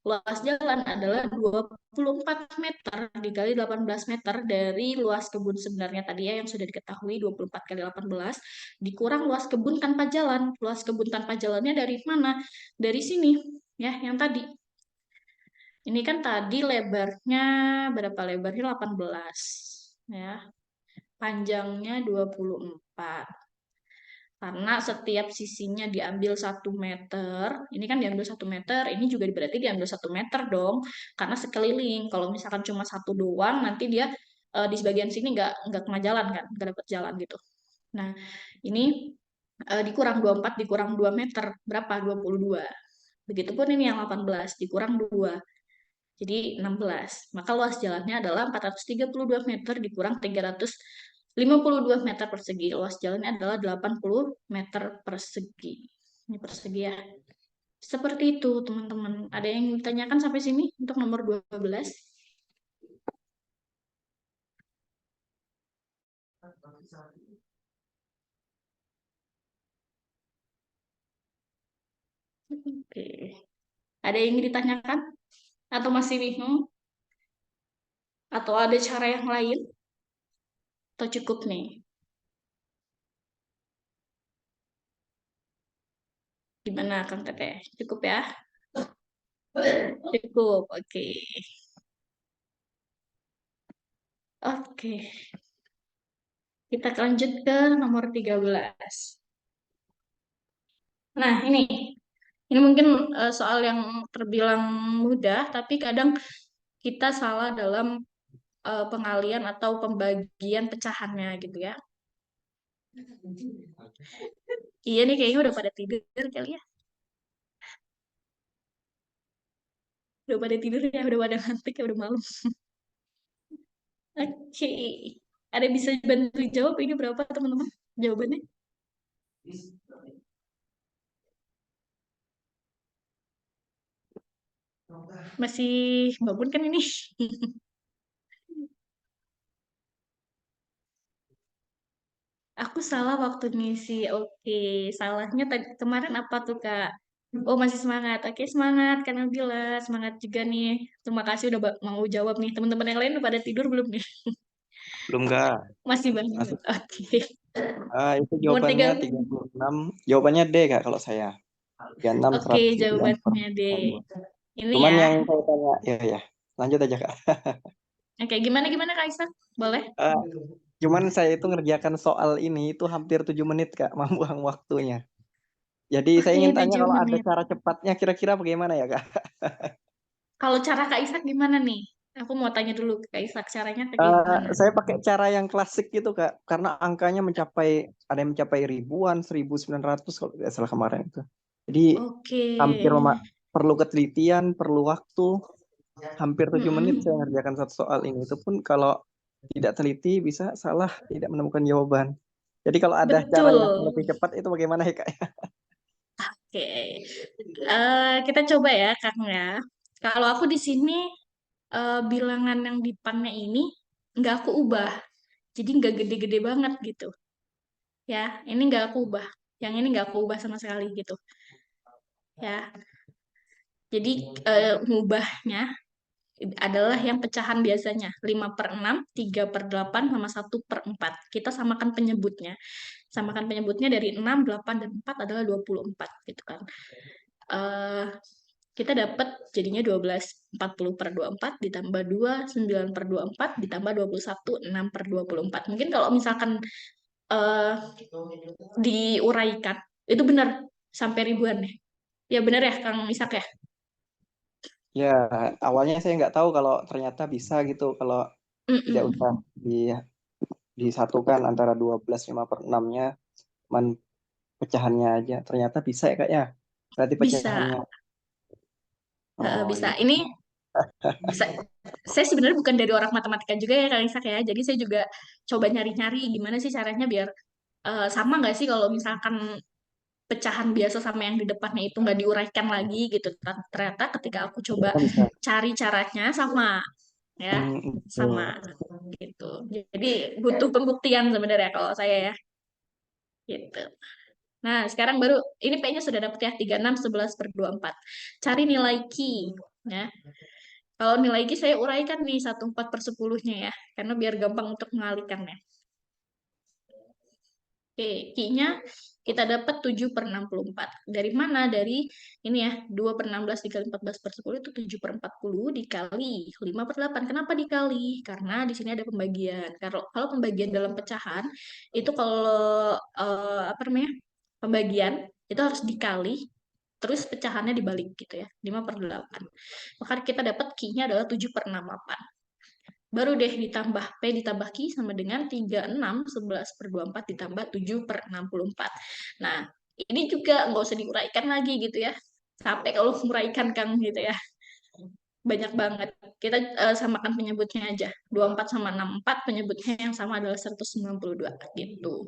Luas jalan adalah 24 meter dikali 18 meter dari luas kebun sebenarnya tadi ya yang sudah diketahui 24 kali 18 dikurang luas kebun tanpa jalan. Luas kebun tanpa jalannya dari mana? Dari sini ya yang tadi. Ini kan tadi lebarnya berapa? Lebarnya 18 ya. Panjangnya 24. Karena setiap sisinya diambil 1 meter, ini kan diambil 1 meter, ini juga berarti diambil 1 meter dong, karena sekeliling. Kalau misalkan cuma satu doang, nanti dia di sebagian sini nggak kena jalan kan, nggak dapat jalan gitu. Nah, ini dikurang 24 dikurang 2 meter, berapa? 22. Begitupun ini yang 18 dikurang 2. Jadi 16. Maka luas jalannya adalah 432 meter dikurang 352 meter persegi. Luas jalannya adalah 80 meter persegi. Ini persegi ya. Seperti itu, teman-teman. Ada yang ditanyakan sampai sini untuk nomor 12? Oke. Ada yang ingin ditanyakan? Atau masih bingung? Atau ada cara yang lain? Atau cukup nih? Gimana Kang Teteh? Cukup ya? Cukup, oke. Oke, kita lanjut ke nomor 13. Nah, ini mungkin soal yang terbilang mudah, tapi kadang kita salah dalam pengalian atau pembagian pecahannya gitu ya. Iya nih kayaknya udah pada tidur kali ya. Udah pada tidur ya, udah pada ngantuk ya, udah malam. Oke. Ada bisa bantu jawab ini berapa teman-teman jawabannya? Masih bangun kan ini? Aku salah waktu ngisi. Oke, salahnya tadi kemarin apa tuh Kak? Oh masih semangat. Oke semangat Kak Nabila. Semangat juga nih. Terima kasih udah mau jawab nih. Teman-teman yang lain udah pada tidur belum nih? Belum nggak? Masih banget. Masih. Oke. Itu Nomor jawabannya 3. 36. Jawabannya D Kak kalau saya. 36, Oke, 109 per jawabannya D. 42. Ini Cuman ya. yang saya tanya, ya, lanjut aja Kak. Oke, gimana Kak Isak? Boleh? Eh, Cuman saya itu ngerjakan soal ini itu hampir 7 menit Kak, membuang waktunya. Jadi saya Oke, ingin tanya 7 kalau ada menit. cara cepatnya kira-kira bagaimana ya Kak? Kalau cara Kak Isak gimana nih? Aku mau tanya dulu ke Kak Isak, caranya kayak gimana? Saya pakai cara yang klasik gitu Kak, karena angkanya ada yang mencapai ribuan, 1.900 kalau tidak salah kemarin itu. Jadi Oke. hampir perlu ketelitian, perlu waktu, hampir 7 menit saya Mm-mm. ngerjakan satu soal ini. Itu pun kalau tidak teliti bisa salah, tidak menemukan jawaban. Jadi kalau ada cara yang Betul. lebih cepat itu bagaimana ya Kak? Oke. Kita coba ya, Kang ya. Kalau aku di sini bilangan yang di depannya ini nggak aku ubah. Jadi nggak gede-gede banget gitu. Ya, ini nggak aku ubah. Yang ini nggak aku ubah sama sekali gitu. Ya. Jadi ngubahnya adalah yang pecahan biasanya 5/6, 3/8, sama 1/4. Kita samakan penyebutnya. Samakan penyebutnya dari 6, 8, dan 4 adalah 24 gitu kan. Eh, kita dapat jadinya 12, 40/24 ditambah 2, 9/24 ditambah 21, 6/24. Mungkin kalau misalkan eh, diuraikan, itu benar sampai ribuan ya. Ya benar ya Kang Isak ya? Ya, awalnya saya nggak tahu kalau ternyata bisa gitu, kalau tidak Mm-mm. usah disatukan antara 12 5/6-nya, cuman pecahannya aja. Ternyata bisa ya Kak ya? Berarti Bisa. pecahannya. Oh Bisa. iya. Ini saya sebenarnya bukan dari orang matematika juga ya Kang Isak ya. Jadi saya juga coba nyari-nyari gimana sih caranya biar sama nggak sih kalau misalkan pecahan biasa sama yang di depannya itu nggak diuraikan lagi gitu. Ternyata ketika aku coba Ternyata bisa. cari caranya sama ya, sama Betul. gitu. Jadi butuh pembuktian sebenarnya kalau saya ya gitu. Nah, sekarang baru ini P-nya sudah dapet ya 36, 11/24. Cari nilai Q ya. Kalau nilai Q saya uraikan nih 1/4/10-nya ya, karena biar gampang untuk mengalihkannya. Oke, Q-nya kita dapat 7/64. Dari mana? Dari ini ya, 2/16 dikali 14/10 itu 7/40 dikali 5/8. Kenapa dikali? Karena di sini ada pembagian. Kalau pembagian dalam pecahan, itu kalau apa namanya, pembagian, itu harus dikali, terus pecahannya dibalik gitu ya, 5/8. Maka kita dapat Q-nya adalah 7/68. Baru deh ditambah P ditambah Q sama dengan 36, 11/24 ditambah 7/64. Nah, ini juga nggak usah diuraikan lagi gitu ya. Sampai kalau menguraikan Kang gitu ya. Banyak banget. Kita samakan penyebutnya aja. 24 sama 64, penyebutnya yang sama adalah 192 gitu.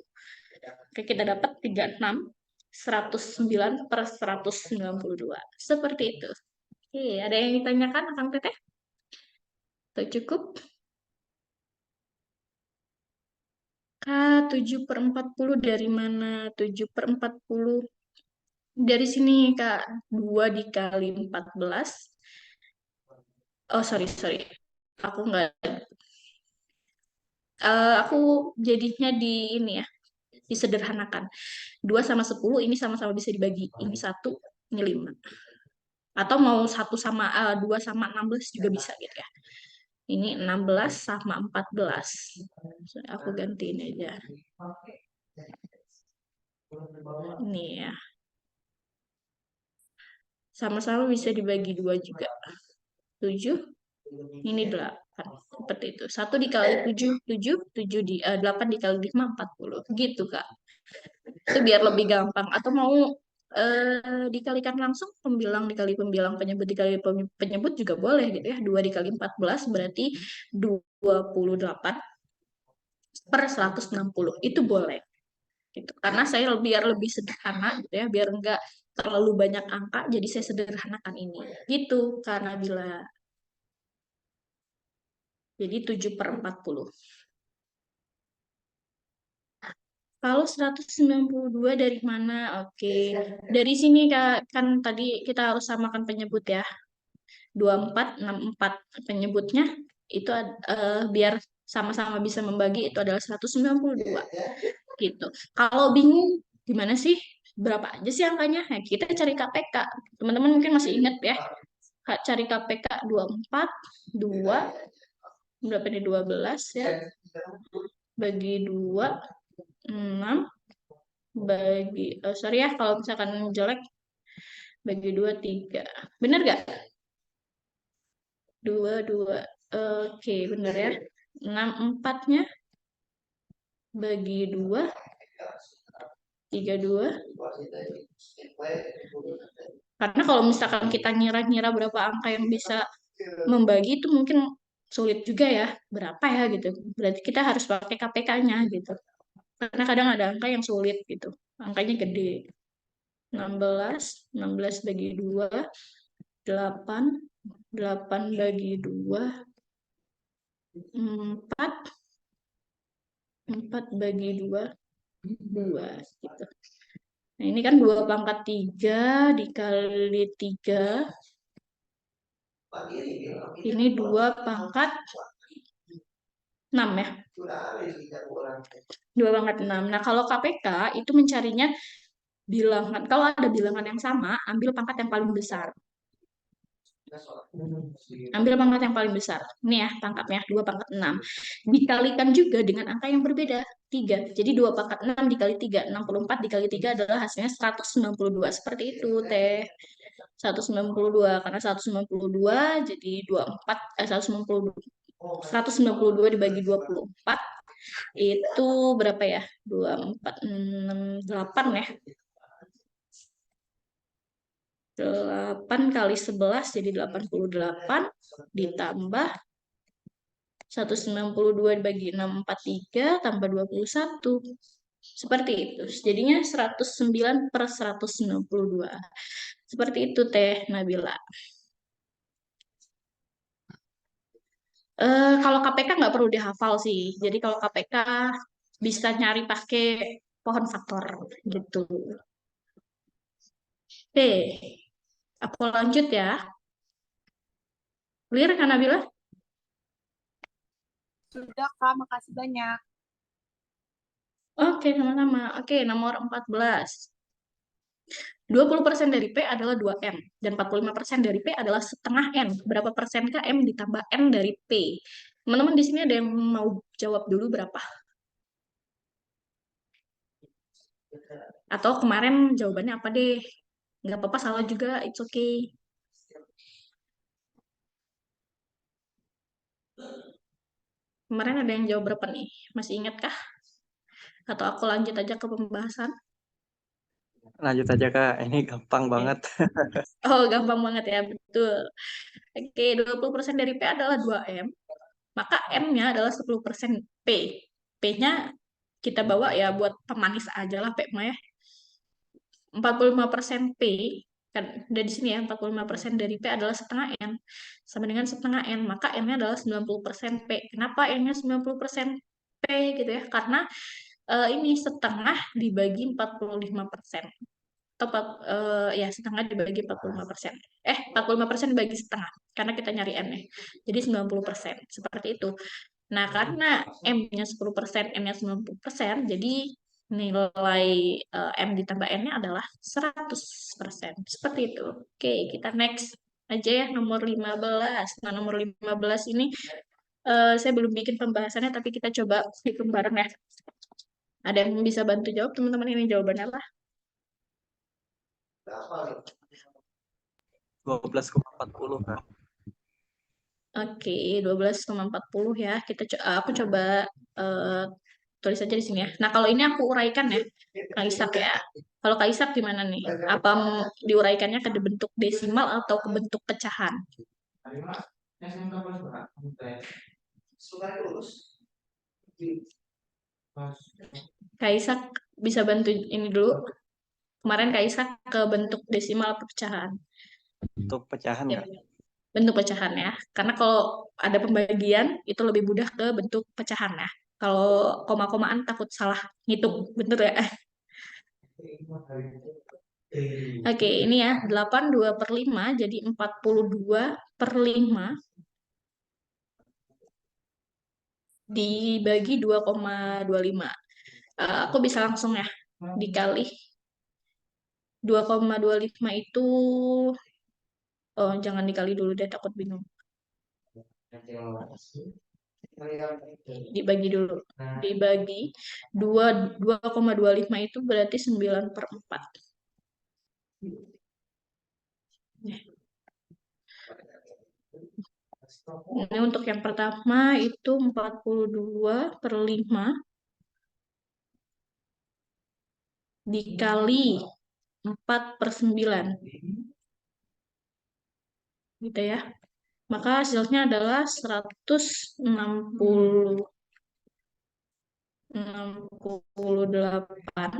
Oke, kita dapat 36, 109/192. Seperti itu. Oke, ada yang ditanyakan Kang Teteh? Atau cukup? Kak, 7/40 dari mana? 7/40. Dari sini Kak, 2 dikali 14. Oh, sorry, sorry. Aku nggak, aku jadinya di ini ya, disederhanakan. 2 sama 10 ini sama-sama bisa dibagi. Ini 1, ini 5. Atau mau 2 sama 16 juga bisa gitu ya. Ini 16 sama 14. Aku gantiin aja. Ini ya. Sama-sama bisa dibagi 2 juga. 7, ini 8. Seperti itu. 1 dikali 7, 8 dikali 5, 40. Gitu, Kak. Itu biar lebih gampang. Atau mau dikalikan langsung, pembilang dikali pembilang, penyebut dikali penyebut juga boleh gitu ya. 2 dikali 14 berarti 28 per 160. Itu boleh. Gitu. Karena saya biar lebih sederhana gitu ya, biar enggak terlalu banyak angka, jadi saya sederhanakan ini. Gitu, karena bila jadi 7 per 40. Kalau 192 dari mana? Oke. Dari sini Kak, kan tadi kita harus samakan penyebut ya. 2464 penyebutnya itu biar sama-sama bisa membagi itu adalah 192 gitu. Kalau bingung gimana sih? Berapa aja sih angkanya? Nah, kita cari KPK. Teman-teman mungkin masih ingat ya. Cari KPK 24 2 berapa nih 12 ya. Bagi 2 6 bagi sorry ya kalau misalkan jelek bagi 2 3. Bener gak? 2 2. Oke, bener ya. 6 4-nya bagi 2 3 2. Karena kalau misalkan kita ngira-ngira berapa angka yang bisa membagi itu mungkin sulit juga ya. Berapa ya gitu. Berarti kita harus pakai KPK-nya gitu. Karena kadang ada angka yang sulit gitu. Angkanya gede. 16 bagi 2 8 8 bagi 2 4 4 bagi 2 2 gitu. Nah, ini kan 2 pangkat 3 dikali 3. Ini 2 pangkat 6 ya. 2 pangkat 6. Nah, kalau KPK itu mencarinya bilangan. Kalau ada bilangan yang sama, ambil pangkat yang paling besar. Ambil pangkat yang paling besar. Ini ya pangkatnya 2 pangkat 6. Dikalikan juga dengan angka yang berbeda. 3. Jadi 2 pangkat 6 dikali 3. 64 dikali 3 adalah hasilnya 192. Seperti itu teh. 192. Karena 192 jadi 24. 192 dibagi 24. Itu berapa ya? 24, 6, 8 ya. 8 kali 11 jadi 88 ditambah 192 dibagi 643 tambah 21. Seperti itu. Jadinya 109 per 192. Seperti itu Teh Nabila. Kalau KPK nggak perlu dihafal sih. Jadi kalau KPK bisa nyari pakai pohon faktor gitu. Oke, aku lanjut ya. Clear kan Nabila? Sudah, Kak. Makasih banyak. Oke, sama-sama. Oke, nomor 14. 20% dari P adalah 2M, dan 45% dari P adalah setengah N. Berapa persenkah M ditambah N dari P? Teman-teman di sini ada yang mau jawab dulu berapa? Atau kemarin jawabannya apa deh? Nggak apa-apa, salah juga, it's okay. Kemarin ada yang jawab berapa nih? Masih ingat kah? Atau aku lanjut aja ke pembahasan? Lanjut aja Kak, ini gampang banget. Oh, gampang banget ya, betul. Oke, 20% dari P adalah 2M, maka M-nya adalah 10% P. P-nya kita bawa ya buat pemanis aja lah P mah ya. 45% P, kan dari sini ya, 45% dari P adalah setengah N. Sama dengan setengah N, maka N-nya adalah 90% P. Kenapa N-nya 90% P gitu ya? Karena ini setengah dibagi 45%. atau ya setengah dibagi 45%. 45% dibagi setengah, karena kita nyari M-nya. Jadi 90%, seperti itu. Nah, karena M-nya 10%, M-nya 90%, jadi nilai M ditambah N-nya adalah 100%. Seperti itu. Oke, kita next aja ya, nomor 15. Nah, nomor 15 ini saya belum bikin pembahasannya, tapi kita coba hitung bareng ya. Ada yang bisa bantu jawab, teman-teman, ini jawabannya apa? 12,40 Kak. Oke, 12,40 ya. Aku coba tulis aja di sini ya. Nah, kalau ini aku uraikan ya, Kak Ishak ya. Kalau Kak Ishak gimana nih? Apa diuraikannya ke bentuk desimal atau ke bentuk pecahan? Kak Ishak bisa bantu ini dulu. Kemarin Kak Ishak ke bentuk desimal atau pecahan? Untuk pecahan Ya, Kak. bentuk pecahan ya. Karena kalau ada pembagian itu lebih mudah ke bentuk pecahan ya. Kalau koma-komaan takut salah ngitung, bener ya? Oke, ini ya 82/5 jadi 42/5 dibagi 2,25. Aku bisa langsung ya dikali 2,25 itu jangan dikali dulu deh, takut bingung. Dibagi dulu. Dibagi 2,25 itu berarti 9/4. Ini untuk yang pertama itu 42/5 dikali 4/9. Gitu ya. Maka hasilnya adalah 168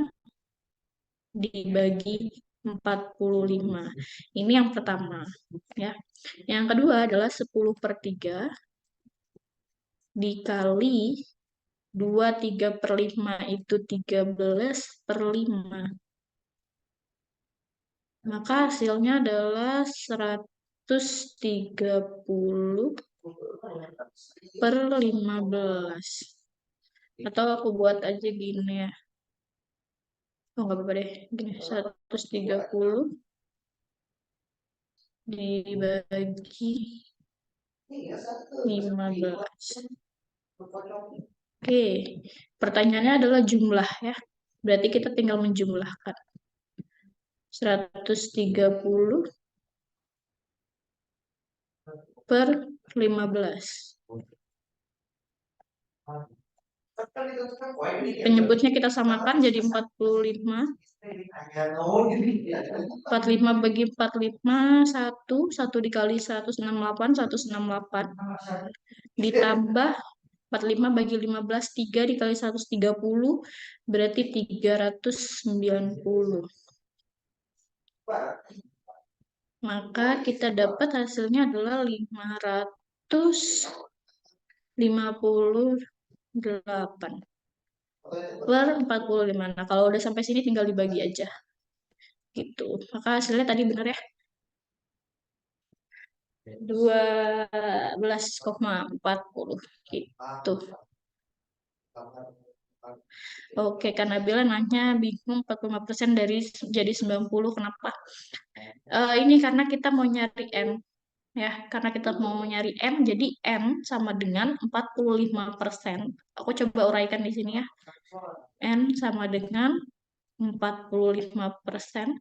dibagi 45. Ini yang pertama. Ya. Yang kedua adalah 10/3 dikali 23/5 itu 13/5. Maka hasilnya adalah 130/15. Atau aku buat aja gini ya. Oh, nggak apa-apa deh. Gini, 130 dibagi 15. Oke, pertanyaannya adalah jumlah ya. Berarti kita tinggal menjumlahkan. 130/15. Penyebutnya kita samakan jadi 45. 45 bagi 45, 1 dikali 168, 168. Ditambah 45 bagi 15, 3 dikali 130, berarti 390. Maka kita dapat hasilnya adalah 558 per 45. Nah, kalau udah sampai sini tinggal dibagi aja. Gitu. Maka hasilnya tadi benar ya. 12,40 gitu. Oke, karena Nabila nanya bingung 45% dari jadi 90, kenapa? Ini karena kita mau nyari M. Ya, karena kita mau nyari M, jadi M sama dengan 45%. Aku coba uraikan di sini ya. N sama dengan 45%.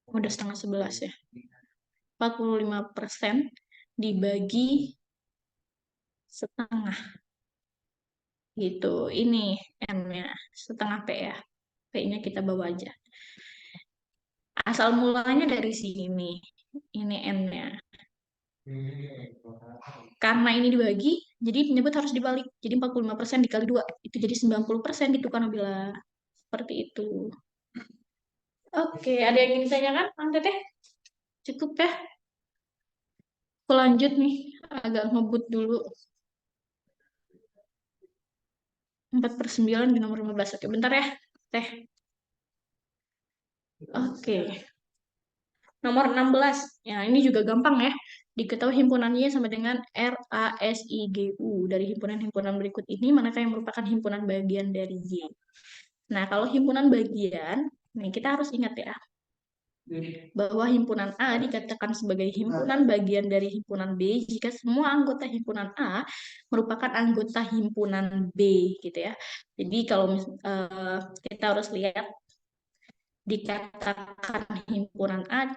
Udah setengah 11 ya. 45% dibagi setengah. Gitu. Ini M-nya. Setengah P ya. P-nya kita bawa aja. Asal mulanya dari sini. Ini N-nya. Karena ini dibagi, jadi penyebut harus dibalik. Jadi 45% dikali 2. Itu jadi 90% gitu kan, Nabila. Seperti itu. Oke, ada yang ingin ditanyakan? Nanti teh. Cukup ya. Aku lanjut nih. Agak ngebut dulu. 4/9 di nomor 15. Oke, bentar ya. Teh. Oke. Nomor 16. Ya, ini juga gampang ya. Diketahui himpunan Y sama dengan RASIGU. Dari himpunan-himpunan berikut ini, manakah yang merupakan himpunan bagian dari Y? Nah, kalau himpunan bagian, nih kita harus ingat ya, bahwa himpunan A dikatakan sebagai himpunan bagian dari himpunan B jika semua anggota himpunan A merupakan anggota himpunan B, gitu ya. Jadi kalau kita harus lihat dikatakan himpunan A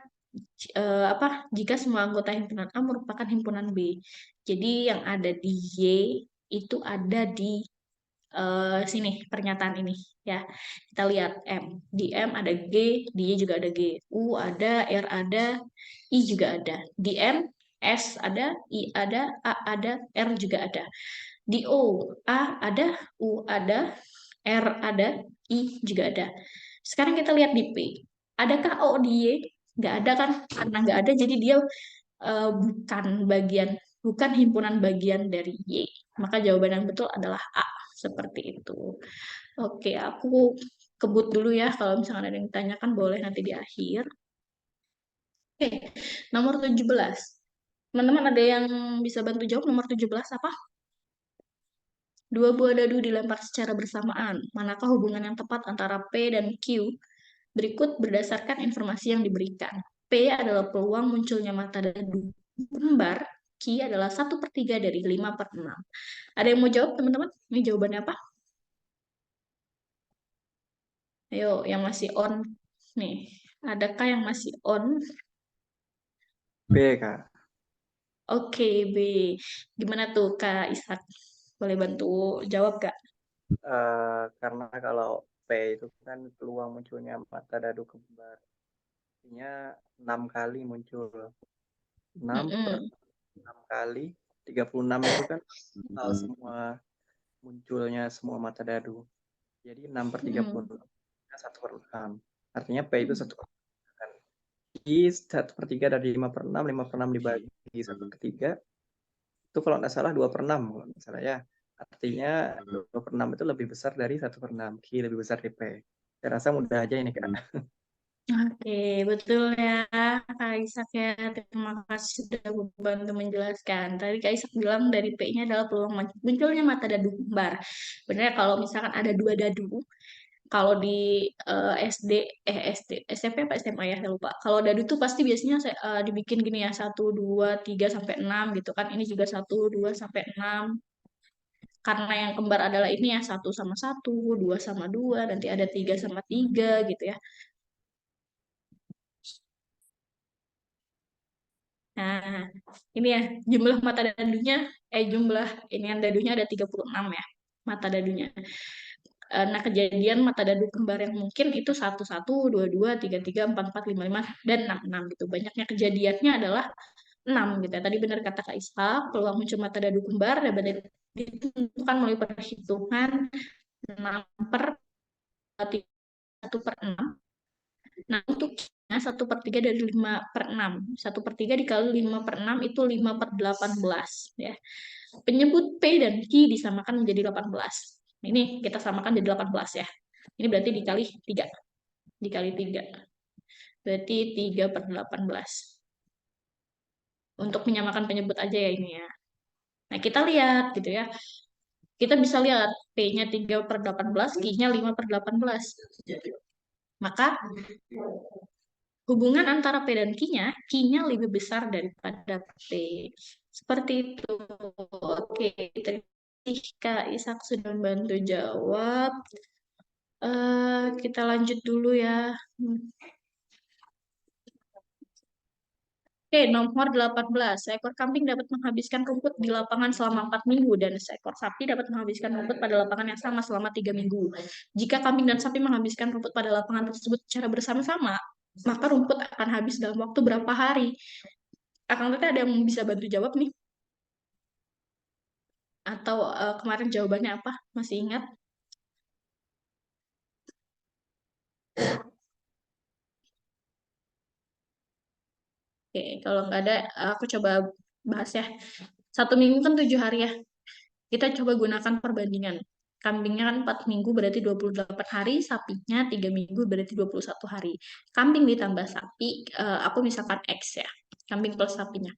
jika semua anggota himpunan A merupakan himpunan B. Jadi yang ada di Y itu ada di sini pernyataan ini ya. Kita lihat M. Di M ada G, di Y juga ada G. U ada, R ada, I juga ada. Di M S ada, I ada, A ada, R juga ada. Di O A ada, U ada, R ada, I juga ada. Sekarang kita lihat di P. Adakah O di Y? Nggak ada kan? Karena nggak ada, jadi dia bukan himpunan bagian dari Y. Maka jawaban yang betul adalah A. Seperti itu. Oke, aku kebut dulu ya. Kalau misalnya ada yang ditanyakan, boleh nanti di akhir. Oke, nomor 17. Teman-teman ada yang bisa bantu jawab nomor 17 apa? Dua buah dadu dilempar secara bersamaan. Manakah hubungan yang tepat antara P dan Q? Berikut berdasarkan informasi yang diberikan. P adalah peluang munculnya mata dadu kembar. Q adalah 1/3 dari 5/6. Ada yang mau jawab, teman-teman? Ini jawabannya apa? Ayo, yang masih on. Nih, adakah yang masih on? B, Kak. Oke, B. Gimana tuh, Kak Ishak? Boleh bantu jawab, Kak? Karena kalau P itu kan peluang munculnya mata dadu kembar. Artinya 6 kali muncul. 6 per 6 kali, 36 itu kan semua munculnya semua mata dadu. Jadi 6/36. 1/6. Artinya P itu 1/6. I 1/3 dari 5/6, 5/6 dibagi 1/3. Itu kalau nggak salah 2/6 kalau nggak salah ya. Artinya 2/6 itu lebih besar dari 1/6. Q lebih besar dari P. Saya rasa mudah aja ini, Kak. Oke, betul ya, Kak Ishak ya. Terima kasih sudah membantu menjelaskan. Tadi Kak Ishak bilang dari P-nya adalah peluang munculnya mata dadu kembar. Benar kalau misalkan ada dua dadu, kalau di SMP apa SMA ya, saya lupa. Kalau dadu tuh pasti biasanya dibikin gini ya, 1, 2, 3, sampai 6 gitu kan. Ini juga 1, 2, sampai 6. Karena yang kembar adalah ini ya, 1 sama 1, 2 sama 2, nanti ada 3 sama 3 gitu ya. Nah, ini ya jumlah mata dadunya, jumlah ini yang dadunya ada 36 ya, mata dadunya. Nah, kejadian mata dadu kembar yang mungkin itu 1, 1, 2, 2, 3, 3, 4, 4, 5, 5, dan 6, 6 gitu. Banyaknya kejadiannya adalah 6 gitu ya. Tadi benar kata Kak Ishak, peluang muncul mata dadu kembar dapat ditentukan melalui perhitungan 6 per 1/6. Nah, untuk 1/3 dari 5/6. 1/3 dikali 5/6 itu 5/18 ya. Penyebut P dan Q disamakan menjadi 18. Ini kita samakan jadi 18 ya. Ini berarti dikali 3. Dikali 3. Berarti 3/18. Untuk menyamakan penyebut aja ya ini ya. Nah, kita lihat gitu ya. Kita bisa lihat P-nya 3/18, Q-nya 5/18. Maka hubungan antara P dan Q-nya lebih besar daripada P. Seperti itu. Oke, terima kasih Kak Ishak sudah membantu jawab. Kita lanjut dulu ya. Oke, nomor 18. Seekor kambing dapat menghabiskan rumput di lapangan selama 4 minggu dan seekor sapi dapat menghabiskan rumput pada lapangan yang sama selama 3 minggu. Jika kambing dan sapi menghabiskan rumput pada lapangan tersebut secara bersama-sama, maka rumput akan habis dalam waktu berapa hari? Akang Teteh ada yang bisa bantu jawab nih? Atau kemarin jawabannya apa? Masih ingat? Oke, kalau nggak ada, aku coba bahas ya. 1 minggu kan 7 hari ya. Kita coba gunakan perbandingan. Kambingnya kan 4 minggu berarti 28 hari, sapinya 3 minggu berarti 21 hari. Kambing ditambah sapi, aku misalkan X ya, kambing plus sapinya.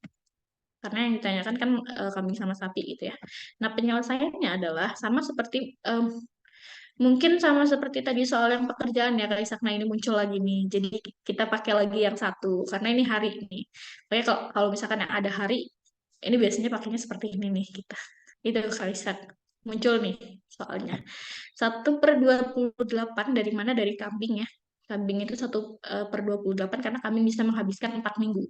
Karena yang ditanyakan kan kambing sama sapi gitu ya. Nah, penyelesaiannya adalah sama seperti mungkin sama seperti tadi soal yang pekerjaan ya Kak Isak. Nah, ini muncul lagi nih. Jadi kita pakai lagi yang satu karena ini hari ini. Pokoknya kalau misalkan yang ada hari, ini biasanya pakainya seperti ini nih kita. Itu Kak Isak. Muncul nih soalnya. 1/28 dari mana? Dari kambing ya. Kambing itu 1/28 karena kambing bisa menghabiskan 4 minggu.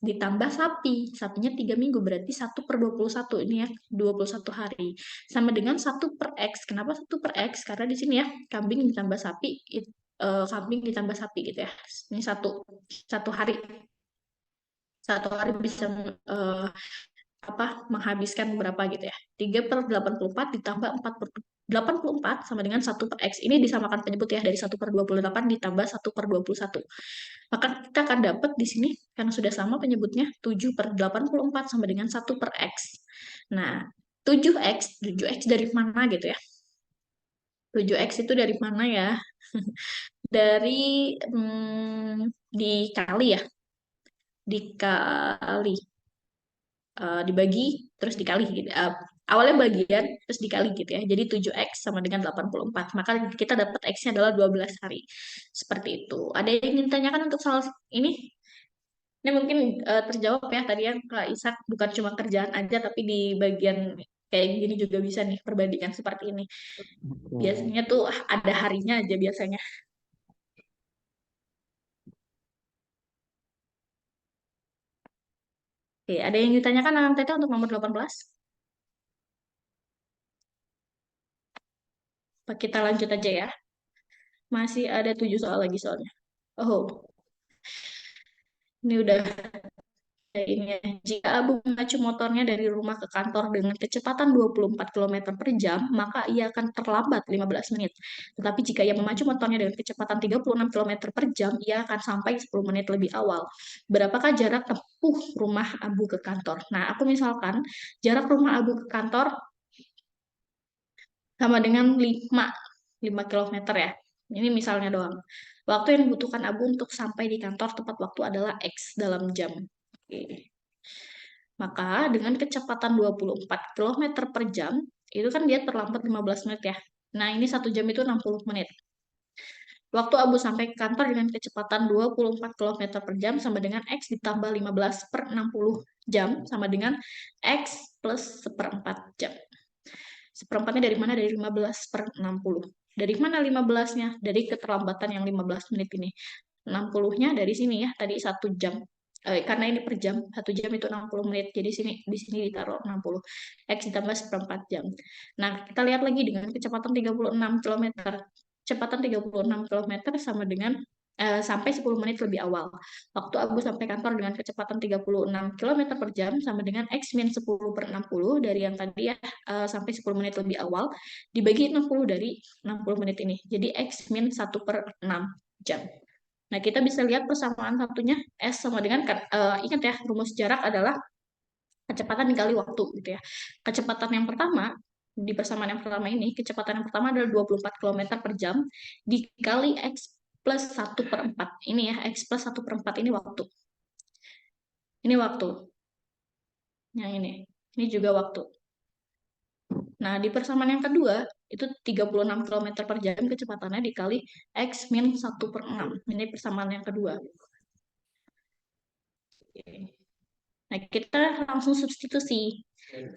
Ditambah sapi, sapinya 3 minggu berarti 1/21 ini ya 21 hari. Sama dengan 1/X. Kenapa 1/X? Karena di sini ya kambing ditambah sapi, kambing ditambah sapi gitu ya. Ini satu hari. Satu hari bisa menghabiskan berapa gitu ya. 3/84 ditambah 4/84 sama dengan 1/X. Ini disamakan penyebut ya, dari 1/28 ditambah 1/21. Maka kita akan dapat di sini, karena sudah sama penyebutnya, 7/84 sama dengan 1/X. Nah, 7X dari mana gitu ya? 7X itu dari mana ya? Dari dikali ya. Dikali. Dibagi terus dikali gitu. Awalnya bagian terus dikali gitu ya. Jadi 7X sama dengan 84. Maka kita dapat X-nya adalah 12 hari. Seperti itu. Ada yang ingin tanyakan untuk soal ini? Ini mungkin terjawab ya tadi yang Kak Isak, bukan cuma kerjaan aja tapi di bagian kayak gini juga bisa nih perbandingan seperti ini. Biasanya tuh ada harinya aja biasanya. Oke, ada yang ditanyakan Anang Tete untuk nomor 18? Apa kita lanjut aja ya. Masih ada 7 soal lagi soalnya. Oh, ini udah kayak ini ya. Jika Abu memacu motornya dari rumah ke kantor dengan kecepatan 24 km per jam, maka ia akan terlambat 15 menit. Tetapi jika ia memacu motornya dengan kecepatan 36 km per jam, ia akan sampai 10 menit lebih awal. Berapakah jarak tempuh rumah Abu ke kantor? Nah, aku misalkan jarak rumah Abu ke kantor sama dengan 5 km ya. Ini misalnya doang. Waktu yang dibutuhkan Abu untuk sampai di kantor tepat waktu adalah X dalam jam. Oke. Maka dengan kecepatan 24 km per jam, itu kan dia terlambat 15 menit ya. Nah, ini 1 jam itu 60 menit. Waktu Abu sampai ke kantor dengan kecepatan 24 km per jam sama dengan X ditambah 15/60 jam sama dengan X plus 1/4 jam. Seperempatnya dari mana? Dari 15/60. Dari mana 15-nya? Dari keterlambatan yang 15 menit ini. 60-nya dari sini ya, tadi 1 jam. Karena ini per jam, 1 jam itu 60 menit. Jadi di sini ditaruh 60. X ditambah 1/4 jam. Nah, kita lihat lagi dengan kecepatan 36 km. Kecepatan 36 km sama dengan sampai 10 menit lebih awal. Waktu Abu sampai kantor dengan kecepatan 36 km per jam sama dengan X min 10/60 dari yang tadi ya, sampai 10 menit lebih awal, dibagi 60 dari 60 menit ini. Jadi X min 1/6 jam. Nah, kita bisa lihat persamaan satunya, S sama dengan, ingat ya, rumus jarak adalah kecepatan dikali waktu gitu ya. Kecepatan yang pertama, di persamaan yang pertama ini, kecepatan yang pertama adalah 24 km per jam dikali X plus 1/4. Ini ya, X plus 1/4 ini waktu. Ini waktu. Yang ini. Ini juga waktu. Nah, di persamaan yang kedua, itu 36 km per jam kecepatannya dikali X min 1/6. Ini persamaan yang kedua. Nah, kita langsung substitusi.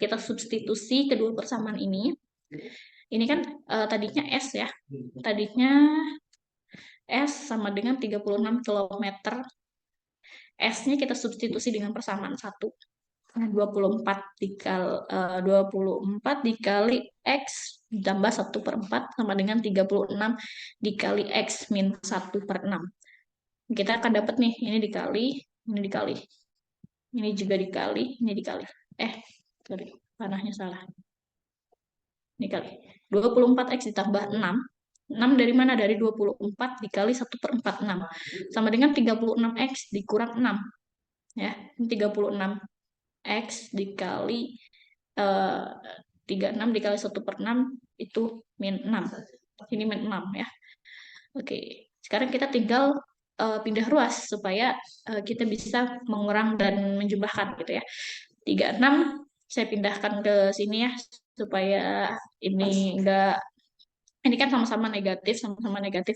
Kita substitusi kedua persamaan ini. Ini kan tadinya S ya. Tadinya S sama dengan 36 km. S-nya kita substitusi dengan persamaan 1. 24 dikali X ditambah 1/4 sama dengan 36 dikali X min 1/6. Kita akan dapat nih, ini dikali, ini dikali. Ini juga dikali, ini dikali. Sorry, panahnya salah. Ini kali. 24X ditambah 6. 6 dari mana? Dari 24 dikali 1/4, 6. Sama dengan 36X dikurang 6. Ya, 36X dikali 36 dikali 1/6 itu min 6. Ini min 6 ya. Oke, sekarang kita tinggal pindah ruas supaya kita bisa mengurang dan menjumlahkan gitu ya. 36 saya pindahkan ke sini ya supaya ini enggak, ini kan sama-sama negatif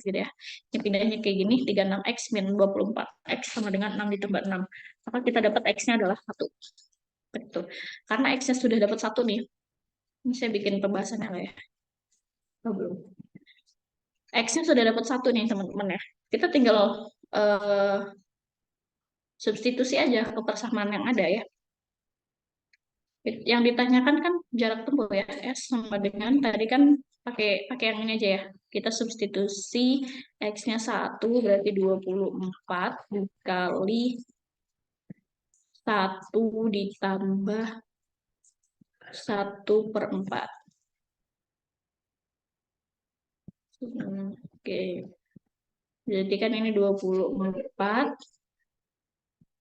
gitu ya. Ini pindahnya kayak gini, 36x min 24x sama dengan 6 ditambah 6. Maka kita dapat x-nya adalah 1. Betul. Karena x-nya sudah dapat 1 nih. Ini saya bikin pembahasannya lah ya. Oh, belum. X-nya sudah dapat 1 nih teman-teman ya. Kita tinggal substitusi aja ke persamaan yang ada ya. Yang ditanyakan kan jarak tempuh ya, S sama dengan tadi kan pakai yang ini aja ya. Kita substitusi X-nya 1 berarti 24 dikali 1 ditambah 1/4. Oke. Jadi kan ini 24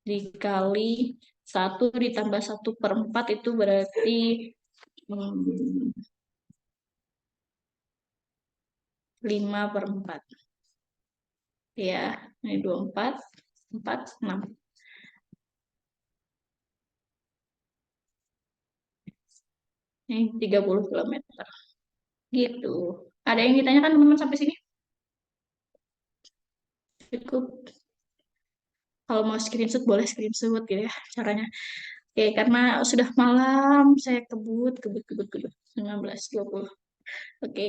dikali 1 ditambah 1/4 itu berarti 5/4. Ya, ini 24, 4, 6. Ini 30 km. Gitu. Ada yang ditanyakan teman-teman sampai sini? Cukup. Kalau mau screenshot boleh screenshot gitu ya caranya. Oke, karena sudah malam saya kebut. 19:20. Oke.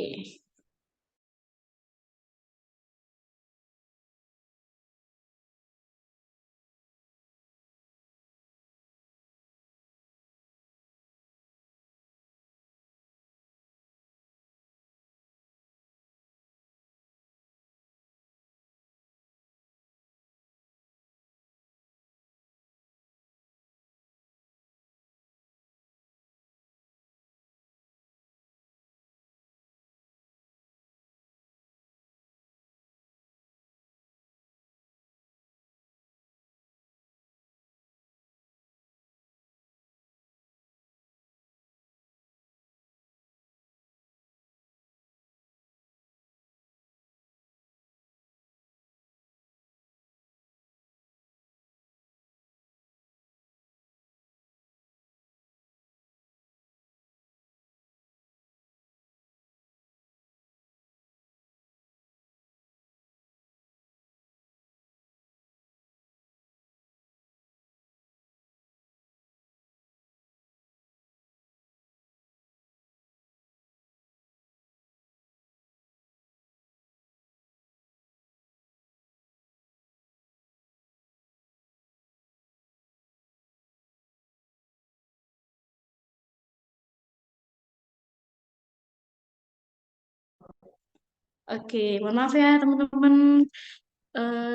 Oke, mohon maaf ya teman-teman.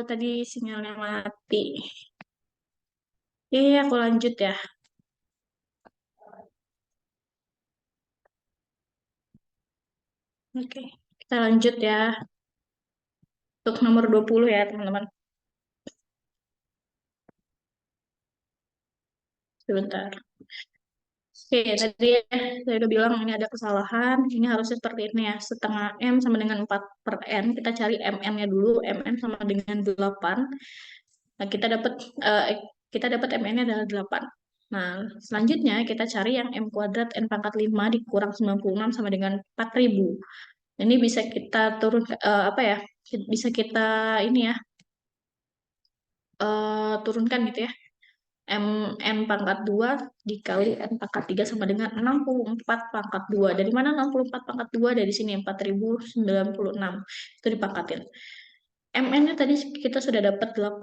Tadi sinyalnya mati. Oke, aku lanjut ya. Oke, kita lanjut ya. Untuk nomor 20 ya teman-teman. Sebentar. Oke, tadi ya, saya udah bilang ini ada kesalahan. Ini harusnya seperti ini ya. Setengah M sama dengan 4/N. Kita cari MN-nya dulu. MN sama dengan 8. Nah, kita dapat MN-nya adalah 8. Nah, selanjutnya kita cari yang M kuadrat N pangkat 5 dikurang 96 sama dengan 4000. Ini bisa kita turun apa ya? Bisa kita ini ya. Turunkan gitu ya. N pangkat 2 dikali N pangkat 3 sama dengan 64 pangkat 2. Dari mana 64 pangkat 2? Dari sini 4096. Itu dipangkatin. MN-nya tadi kita sudah dapat 8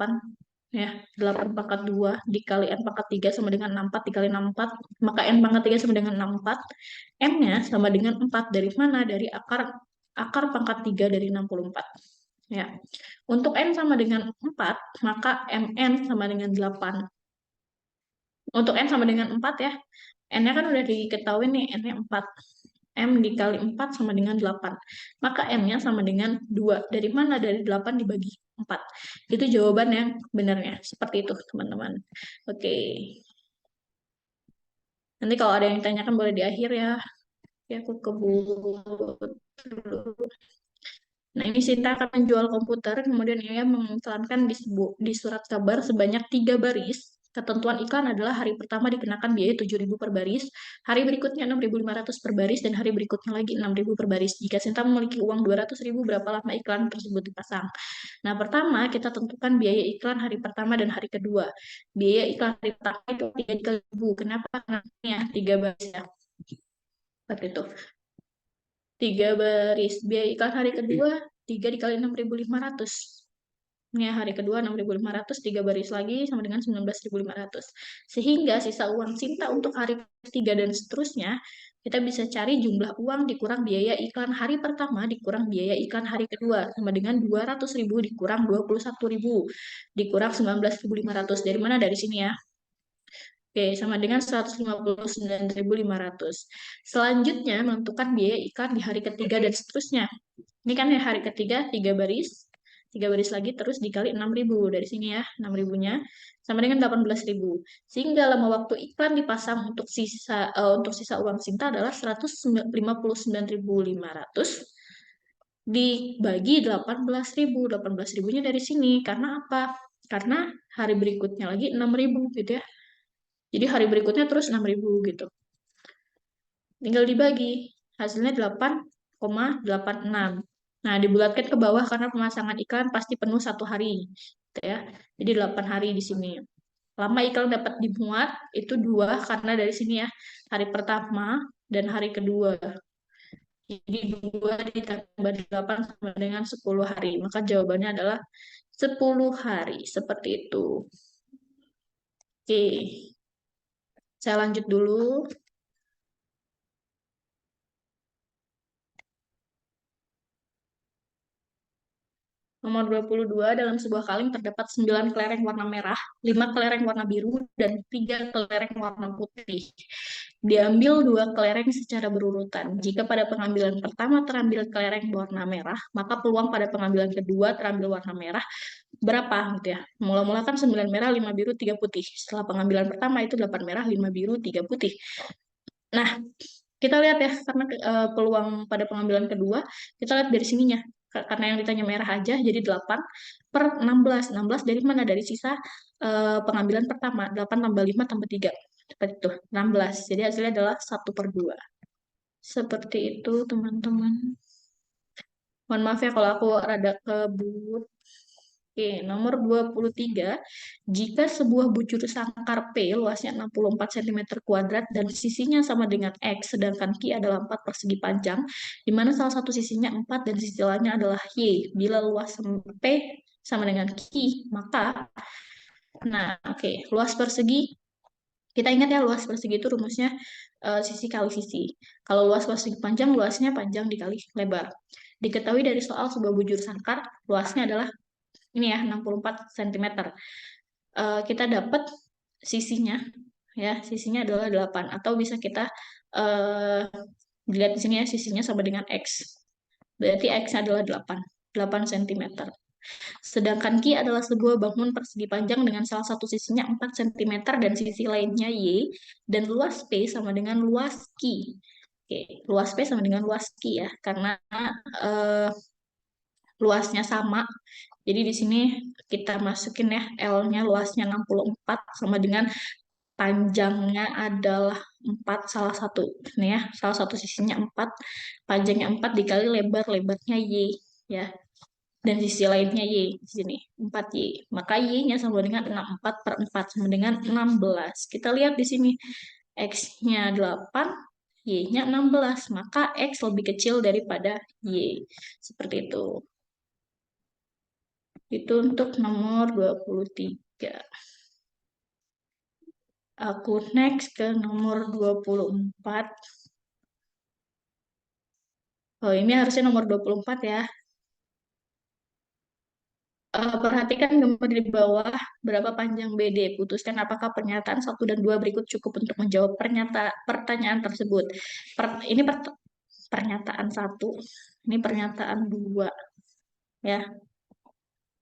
ya. 8 pangkat 2 dikali N pangkat 3 sama dengan 64 dikali 64. Maka N pangkat 3 sama dengan 64. M-nya sama dengan 4. Dari mana? Dari akar pangkat 3 dari 64. Ya. Untuk N sama dengan 4, maka MN sama dengan 8. Untuk N sama dengan 4 ya. N-nya kan udah diketahui nih, N-nya 4. M dikali 4 sama dengan 8. Maka M-nya sama dengan 2. Dari mana? Dari 8 dibagi 4. Itu jawaban yang benarnya. Seperti itu, teman-teman. Oke. Nanti kalau ada yang ditanyakan boleh di akhir ya. Ya, aku kebut dulu. Nah, ini Sinta akan menjual komputer, kemudian ia mengiklankan di surat kabar sebanyak 3 baris. Ketentuan iklan adalah hari pertama dikenakan biaya 7.000 per baris, hari berikutnya 6.500 per baris, dan hari berikutnya lagi 6.000 per baris. Jika Sinta memiliki uang 200.000, berapa lama iklan tersebut dipasang? Nah, pertama kita tentukan biaya iklan hari pertama dan hari kedua. Biaya iklan hari pertama itu 3 kali 1.000. Kenapa? Karena ini ya, 3 baris ya. Seperti itu. 3 baris. Biaya iklan hari kedua 3 dikali 6.500. Ini hari kedua 6.500, 3 baris lagi sama dengan 19.500. Sehingga sisa uang Sinta untuk hari ketiga dan seterusnya, kita bisa cari jumlah uang dikurang biaya iklan hari pertama dikurang biaya iklan hari kedua, sama dengan 200.000 dikurang 21.000 dikurang 19.500. Dari mana? Dari sini ya. Oke, sama dengan 159.500. Selanjutnya, menentukan biaya iklan di hari ketiga dan seterusnya. Ini kan ya hari ketiga, 3 baris lagi, terus dikali 6.000. Dari sini ya, 6.000-nya, sama dengan 18.000. Sehingga lama waktu iklan dipasang untuk sisa uang Sinta adalah 159.500 dibagi 18.000. 18.000-nya dari sini. Karena apa? Karena hari berikutnya lagi 6.000 gitu ya. Jadi hari berikutnya terus 6.000 gitu. Tinggal dibagi. Hasilnya 8,86. Nah, dibulatkan ke bawah karena pemasangan iklan pasti penuh 1 hari. Gitu ya. Jadi 8 hari di sini. Lama iklan dapat dimuat itu 2 karena dari sini ya. Hari pertama dan hari kedua. Jadi 2 ditambah 8 sama dengan 10 hari. Maka jawabannya adalah 10 hari. Seperti itu. Oke. Saya lanjut dulu. Nomor 22, dalam sebuah kaleng terdapat 9 kelereng warna merah, 5 kelereng warna biru, dan 3 kelereng warna putih. Diambil 2 kelereng secara berurutan. Jika pada pengambilan pertama terambil kelereng warna merah, maka peluang pada pengambilan kedua terambil warna merah berapa gitu ya. Mula-mula kan 9 merah, 5 biru, 3 putih. Setelah pengambilan pertama itu 8 merah, 5 biru, 3 putih. Nah, kita lihat ya, karena peluang pada pengambilan kedua, kita lihat dari sininya. Karena yang ditanya merah aja, jadi 8 per 16. 16 dari mana? Dari sisa pengambilan pertama. 8 tambah 5 tambah 3. Seperti itu, 16. Jadi hasilnya adalah 1 per 2. Seperti itu, teman-teman. Mohon maaf ya kalau aku rada kebut. Oke, nomor 23. Jika sebuah bucur sangkar P luasnya 64 cm kuadrat dan sisinya sama dengan X, sedangkan Q adalah 4 persegi panjang, di mana salah satu sisinya 4 dan sisi lainnya adalah Y. Bila luas P sama dengan Q, maka, luas persegi, kita ingat ya, luas persegi itu rumusnya sisi kali sisi. Kalau luas persegi panjang, luasnya panjang dikali lebar. Diketahui dari soal sebuah bujur sangkar, luasnya adalah ini ya 64 cm. Kita dapat sisinya ya, sisinya adalah 8 atau bisa kita dilihat di sini ya, sisinya sama dengan X. Berarti X adalah 8 cm. Sedangkan Q adalah sebuah bangun persegi panjang dengan salah satu sisinya 4 cm dan sisi lainnya Y, dan luas P sama dengan luas Q. Oke, luas P sama dengan luas Q ya, karena luasnya sama. Jadi di sini kita masukin ya, L-nya luasnya 64 sama dengan panjangnya adalah 4, salah satu. Ini ya, salah satu sisinya 4, panjangnya 4 dikali lebarnya Y ya. Dan sisi lainnya Y di sini, 4Y. Maka Y-nya sama dengan 64 per 4 sama dengan 16. Kita lihat di sini, X-nya 8, Y-nya 16. Maka X lebih kecil daripada Y. Seperti itu. Itu untuk nomor 23. Aku next ke nomor 24. Oh, ini harusnya nomor 24 ya. Perhatikan gambar di bawah, berapa panjang BD. Putuskan apakah pernyataan 1 dan 2 berikut cukup untuk menjawab pertanyaan tersebut. Ini pernyataan 1, ini pernyataan 2. Ya.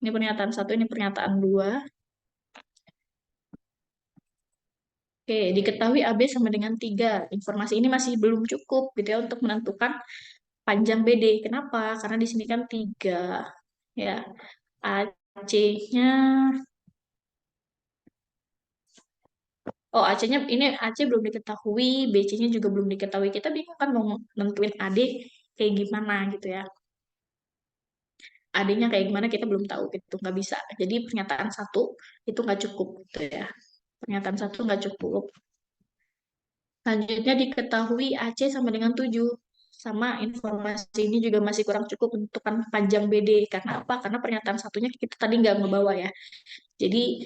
Ini pernyataan 1, ini pernyataan 2. Oke, diketahui AB sama dengan 3. Informasi ini masih belum cukup gitu ya untuk menentukan panjang BD. Kenapa? Karena di sini kan 3 ya. AC-nya AC-nya ini AC belum diketahui, BC-nya juga belum diketahui. Kita bingung kan mau nentuin AD kayak gimana gitu ya. AD-nya kayak gimana kita belum tahu gitu, nggak bisa. Jadi pernyataan 1 itu nggak cukup gitu ya. Pernyataan 1 nggak cukup. Selanjutnya diketahui AC sama dengan 7. Sama informasi ini juga masih kurang cukup untuk panjang BD. Karena apa? Karena pernyataan satunya kita tadi nggak ngebawa ya. Jadi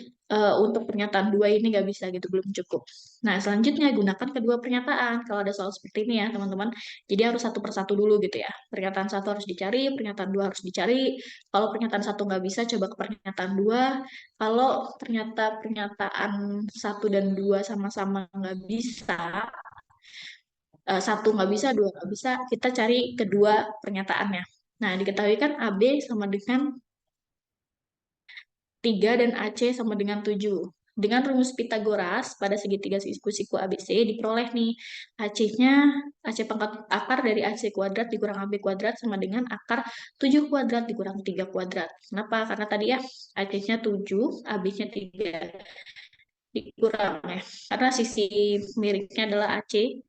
untuk pernyataan 2 ini nggak bisa gitu, belum cukup. Nah, selanjutnya gunakan kedua pernyataan. Kalau ada soal seperti ini ya, teman-teman. Jadi harus satu persatu dulu gitu ya. Pernyataan 1 harus dicari, pernyataan 2 harus dicari. Kalau pernyataan 1 nggak bisa, coba ke pernyataan 2. Kalau ternyata pernyataan 1 dan 2 sama-sama nggak bisa, 1 nggak bisa, 2 nggak bisa, kita cari kedua pernyataannya. Nah, diketahui kan AB sama dengan 3 dan AC sama dengan 7. Dengan rumus Pitagoras pada segitiga siku ABC diperoleh nih AC-nya, AC pangkat akar dari AC kuadrat dikurang AB kuadrat sama dengan akar 7 kuadrat dikurang 3 kuadrat. Kenapa? Karena tadi ya AC-nya 7, AB-nya 3 dikurang ya. Karena sisi miringnya adalah AC.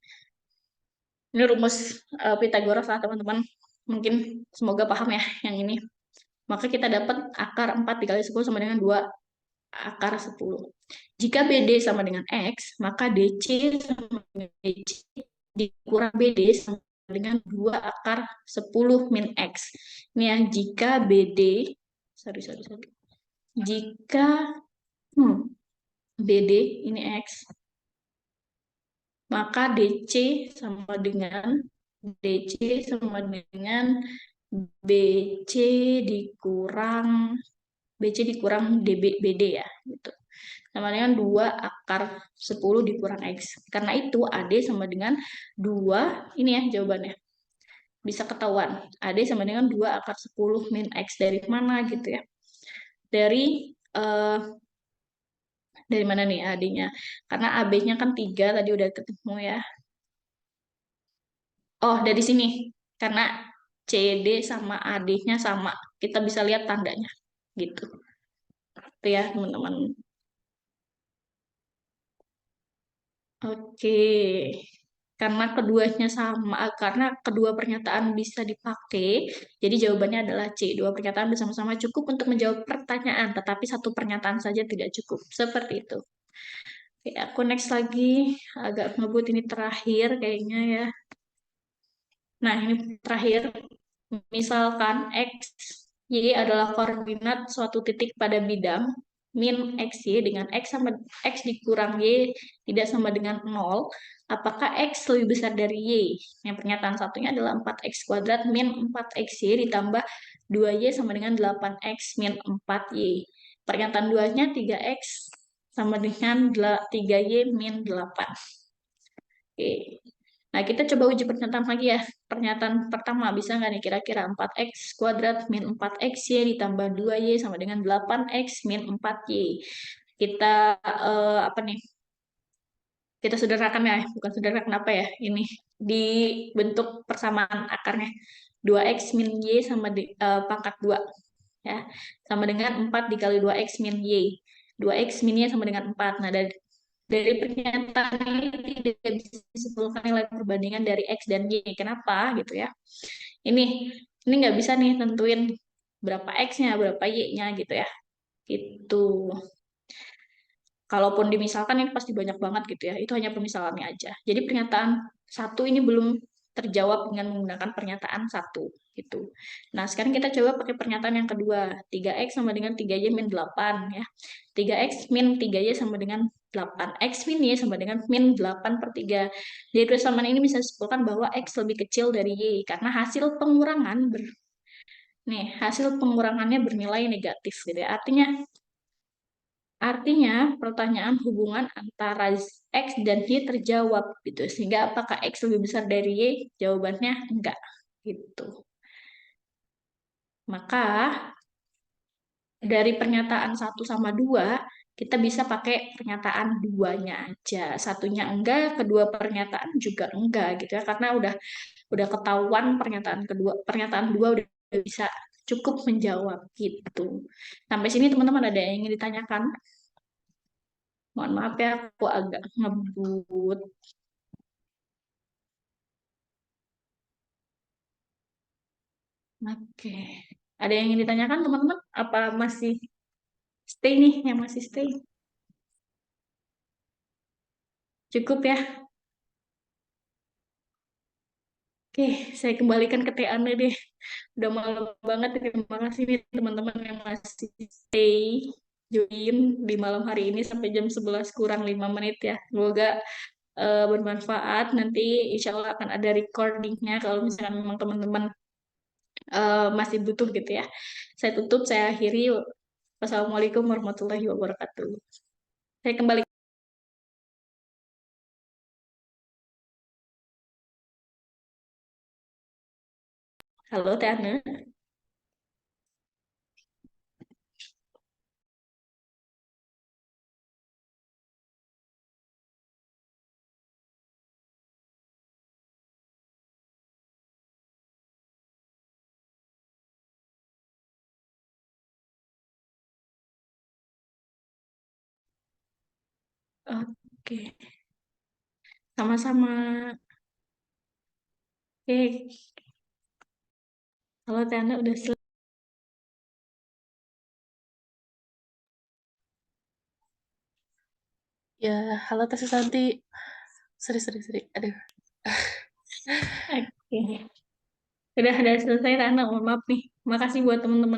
Ini rumus Pitagoras lah teman-teman. Mungkin semoga paham ya yang ini. Maka kita dapat akar 4 dikali 10 sama dengan 2 akar 10. Jika BD sama dengan X, maka DC sama dengan DC dikurang BD sama dengan 2 akar 10 min X. Ini ya, jika BD, jika BD ini X, maka DC sama dengan BC dikurang BD ya gitu. Sama dengan 2 akar 10 dikurang X. Karena itu AD sama dengan 2, ini ya jawabannya. Bisa ketahuan. AD sama dengan 2 akar 10 min X. Dari mana gitu ya. Dari mana nih AD-nya? Karena AB-nya kan 3, tadi udah ketemu ya. Oh, dari sini. Karena CD sama AD-nya sama. Kita bisa lihat tandanya. Gitu. Itu ya, teman-teman. Oke. Karena keduanya sama, karena kedua pernyataan bisa dipakai, jadi jawabannya adalah C. Dua pernyataan bersama-sama cukup untuk menjawab pertanyaan, tetapi satu pernyataan saja tidak cukup. Seperti itu. Oke, aku next lagi. Agak ngebut ini terakhir kayaknya ya. Nah, ini terakhir. Misalkan X, Y adalah koordinat suatu titik pada bidang min XY dengan X sama X dikurang Y tidak sama dengan 0, apakah X lebih besar dari Y? Yang pernyataan satunya adalah 4X kuadrat min 4XY ditambah 2Y sama dengan 8X min 4Y. Pernyataan 2-nya 3X sama dengan 3Y min 8. Oke. Nah, kita coba uji pernyataan lagi ya. Pernyataan pertama, bisa nggak nih kira-kira 4X kuadrat min 4XY ditambah 2Y sama dengan 8X min 4Y. Kita, apa nih? Kita sederhanakan ya, bukan sederhanakan apa ya, ini. Dibentuk persamaan akarnya. 2X min Y sama pangkat 2. Ya, sama dengan 4 dikali 2X min Y. 2X min Y sama dengan 4. Nah, dari pernyataan ini tidak bisa disimpulkan nilai perbandingan dari X dan Y. Kenapa gitu ya? Ini nggak bisa nih tentuin berapa X-nya, berapa Y-nya gitu ya. Gitu. Kalaupun dimisalkan ini pasti banyak banget gitu ya. Itu hanya pemisalannya aja. Jadi pernyataan 1 ini belum terjawab dengan menggunakan pernyataan 1 gitu. Nah, sekarang kita coba pakai pernyataan yang kedua. 3X sama dengan 3Y min 8 ya. 3X min 3Y sama dengan 8. X min Y sama dengan min 8 per 3. Dari persamaan ini bisa disimpulkan bahwa X lebih kecil dari Y. Karena hasil pengurangannya bernilai negatif gitu ya. Artinya, pertanyaan hubungan antara X dan Y terjawab gitu. Sehingga apakah X lebih besar dari Y? Jawabannya enggak gitu. Maka dari pernyataan 1 sama 2 kita bisa pakai pernyataan duanya aja. Satunya enggak, kedua pernyataan juga enggak gitu ya. Karena udah ketahuan pernyataan dua udah bisa cukup menjawab gitu. Sampai sini teman-teman ada yang ingin ditanyakan? Mohon maaf ya, aku agak ngebut. Oke. Ada yang ingin ditanyakan teman-teman? Apa masih stay nih? Yang masih stay? Cukup ya? Oke, saya kembalikan ke Teh Ane deh. Udah malam banget. Terima kasih nih teman-teman yang masih stay join di malam hari ini sampai jam 11 kurang 5 menit ya. Semoga bermanfaat. Nanti insya Allah akan ada recordingnya kalau misalkan memang teman-teman masih butuh gitu ya. Saya tutup, saya akhiri. Wassalamualaikum warahmatullahi wabarakatuh. Saya kembali. Halo, Teh Ane. Oke, sama-sama. Oke, halo Teh Ane, udah selesai. Ya, halo Teh Susanti. Seri. Aduh. Oke. Udah selesai Teh Ane, mohon maaf nih. Makasih buat teman-teman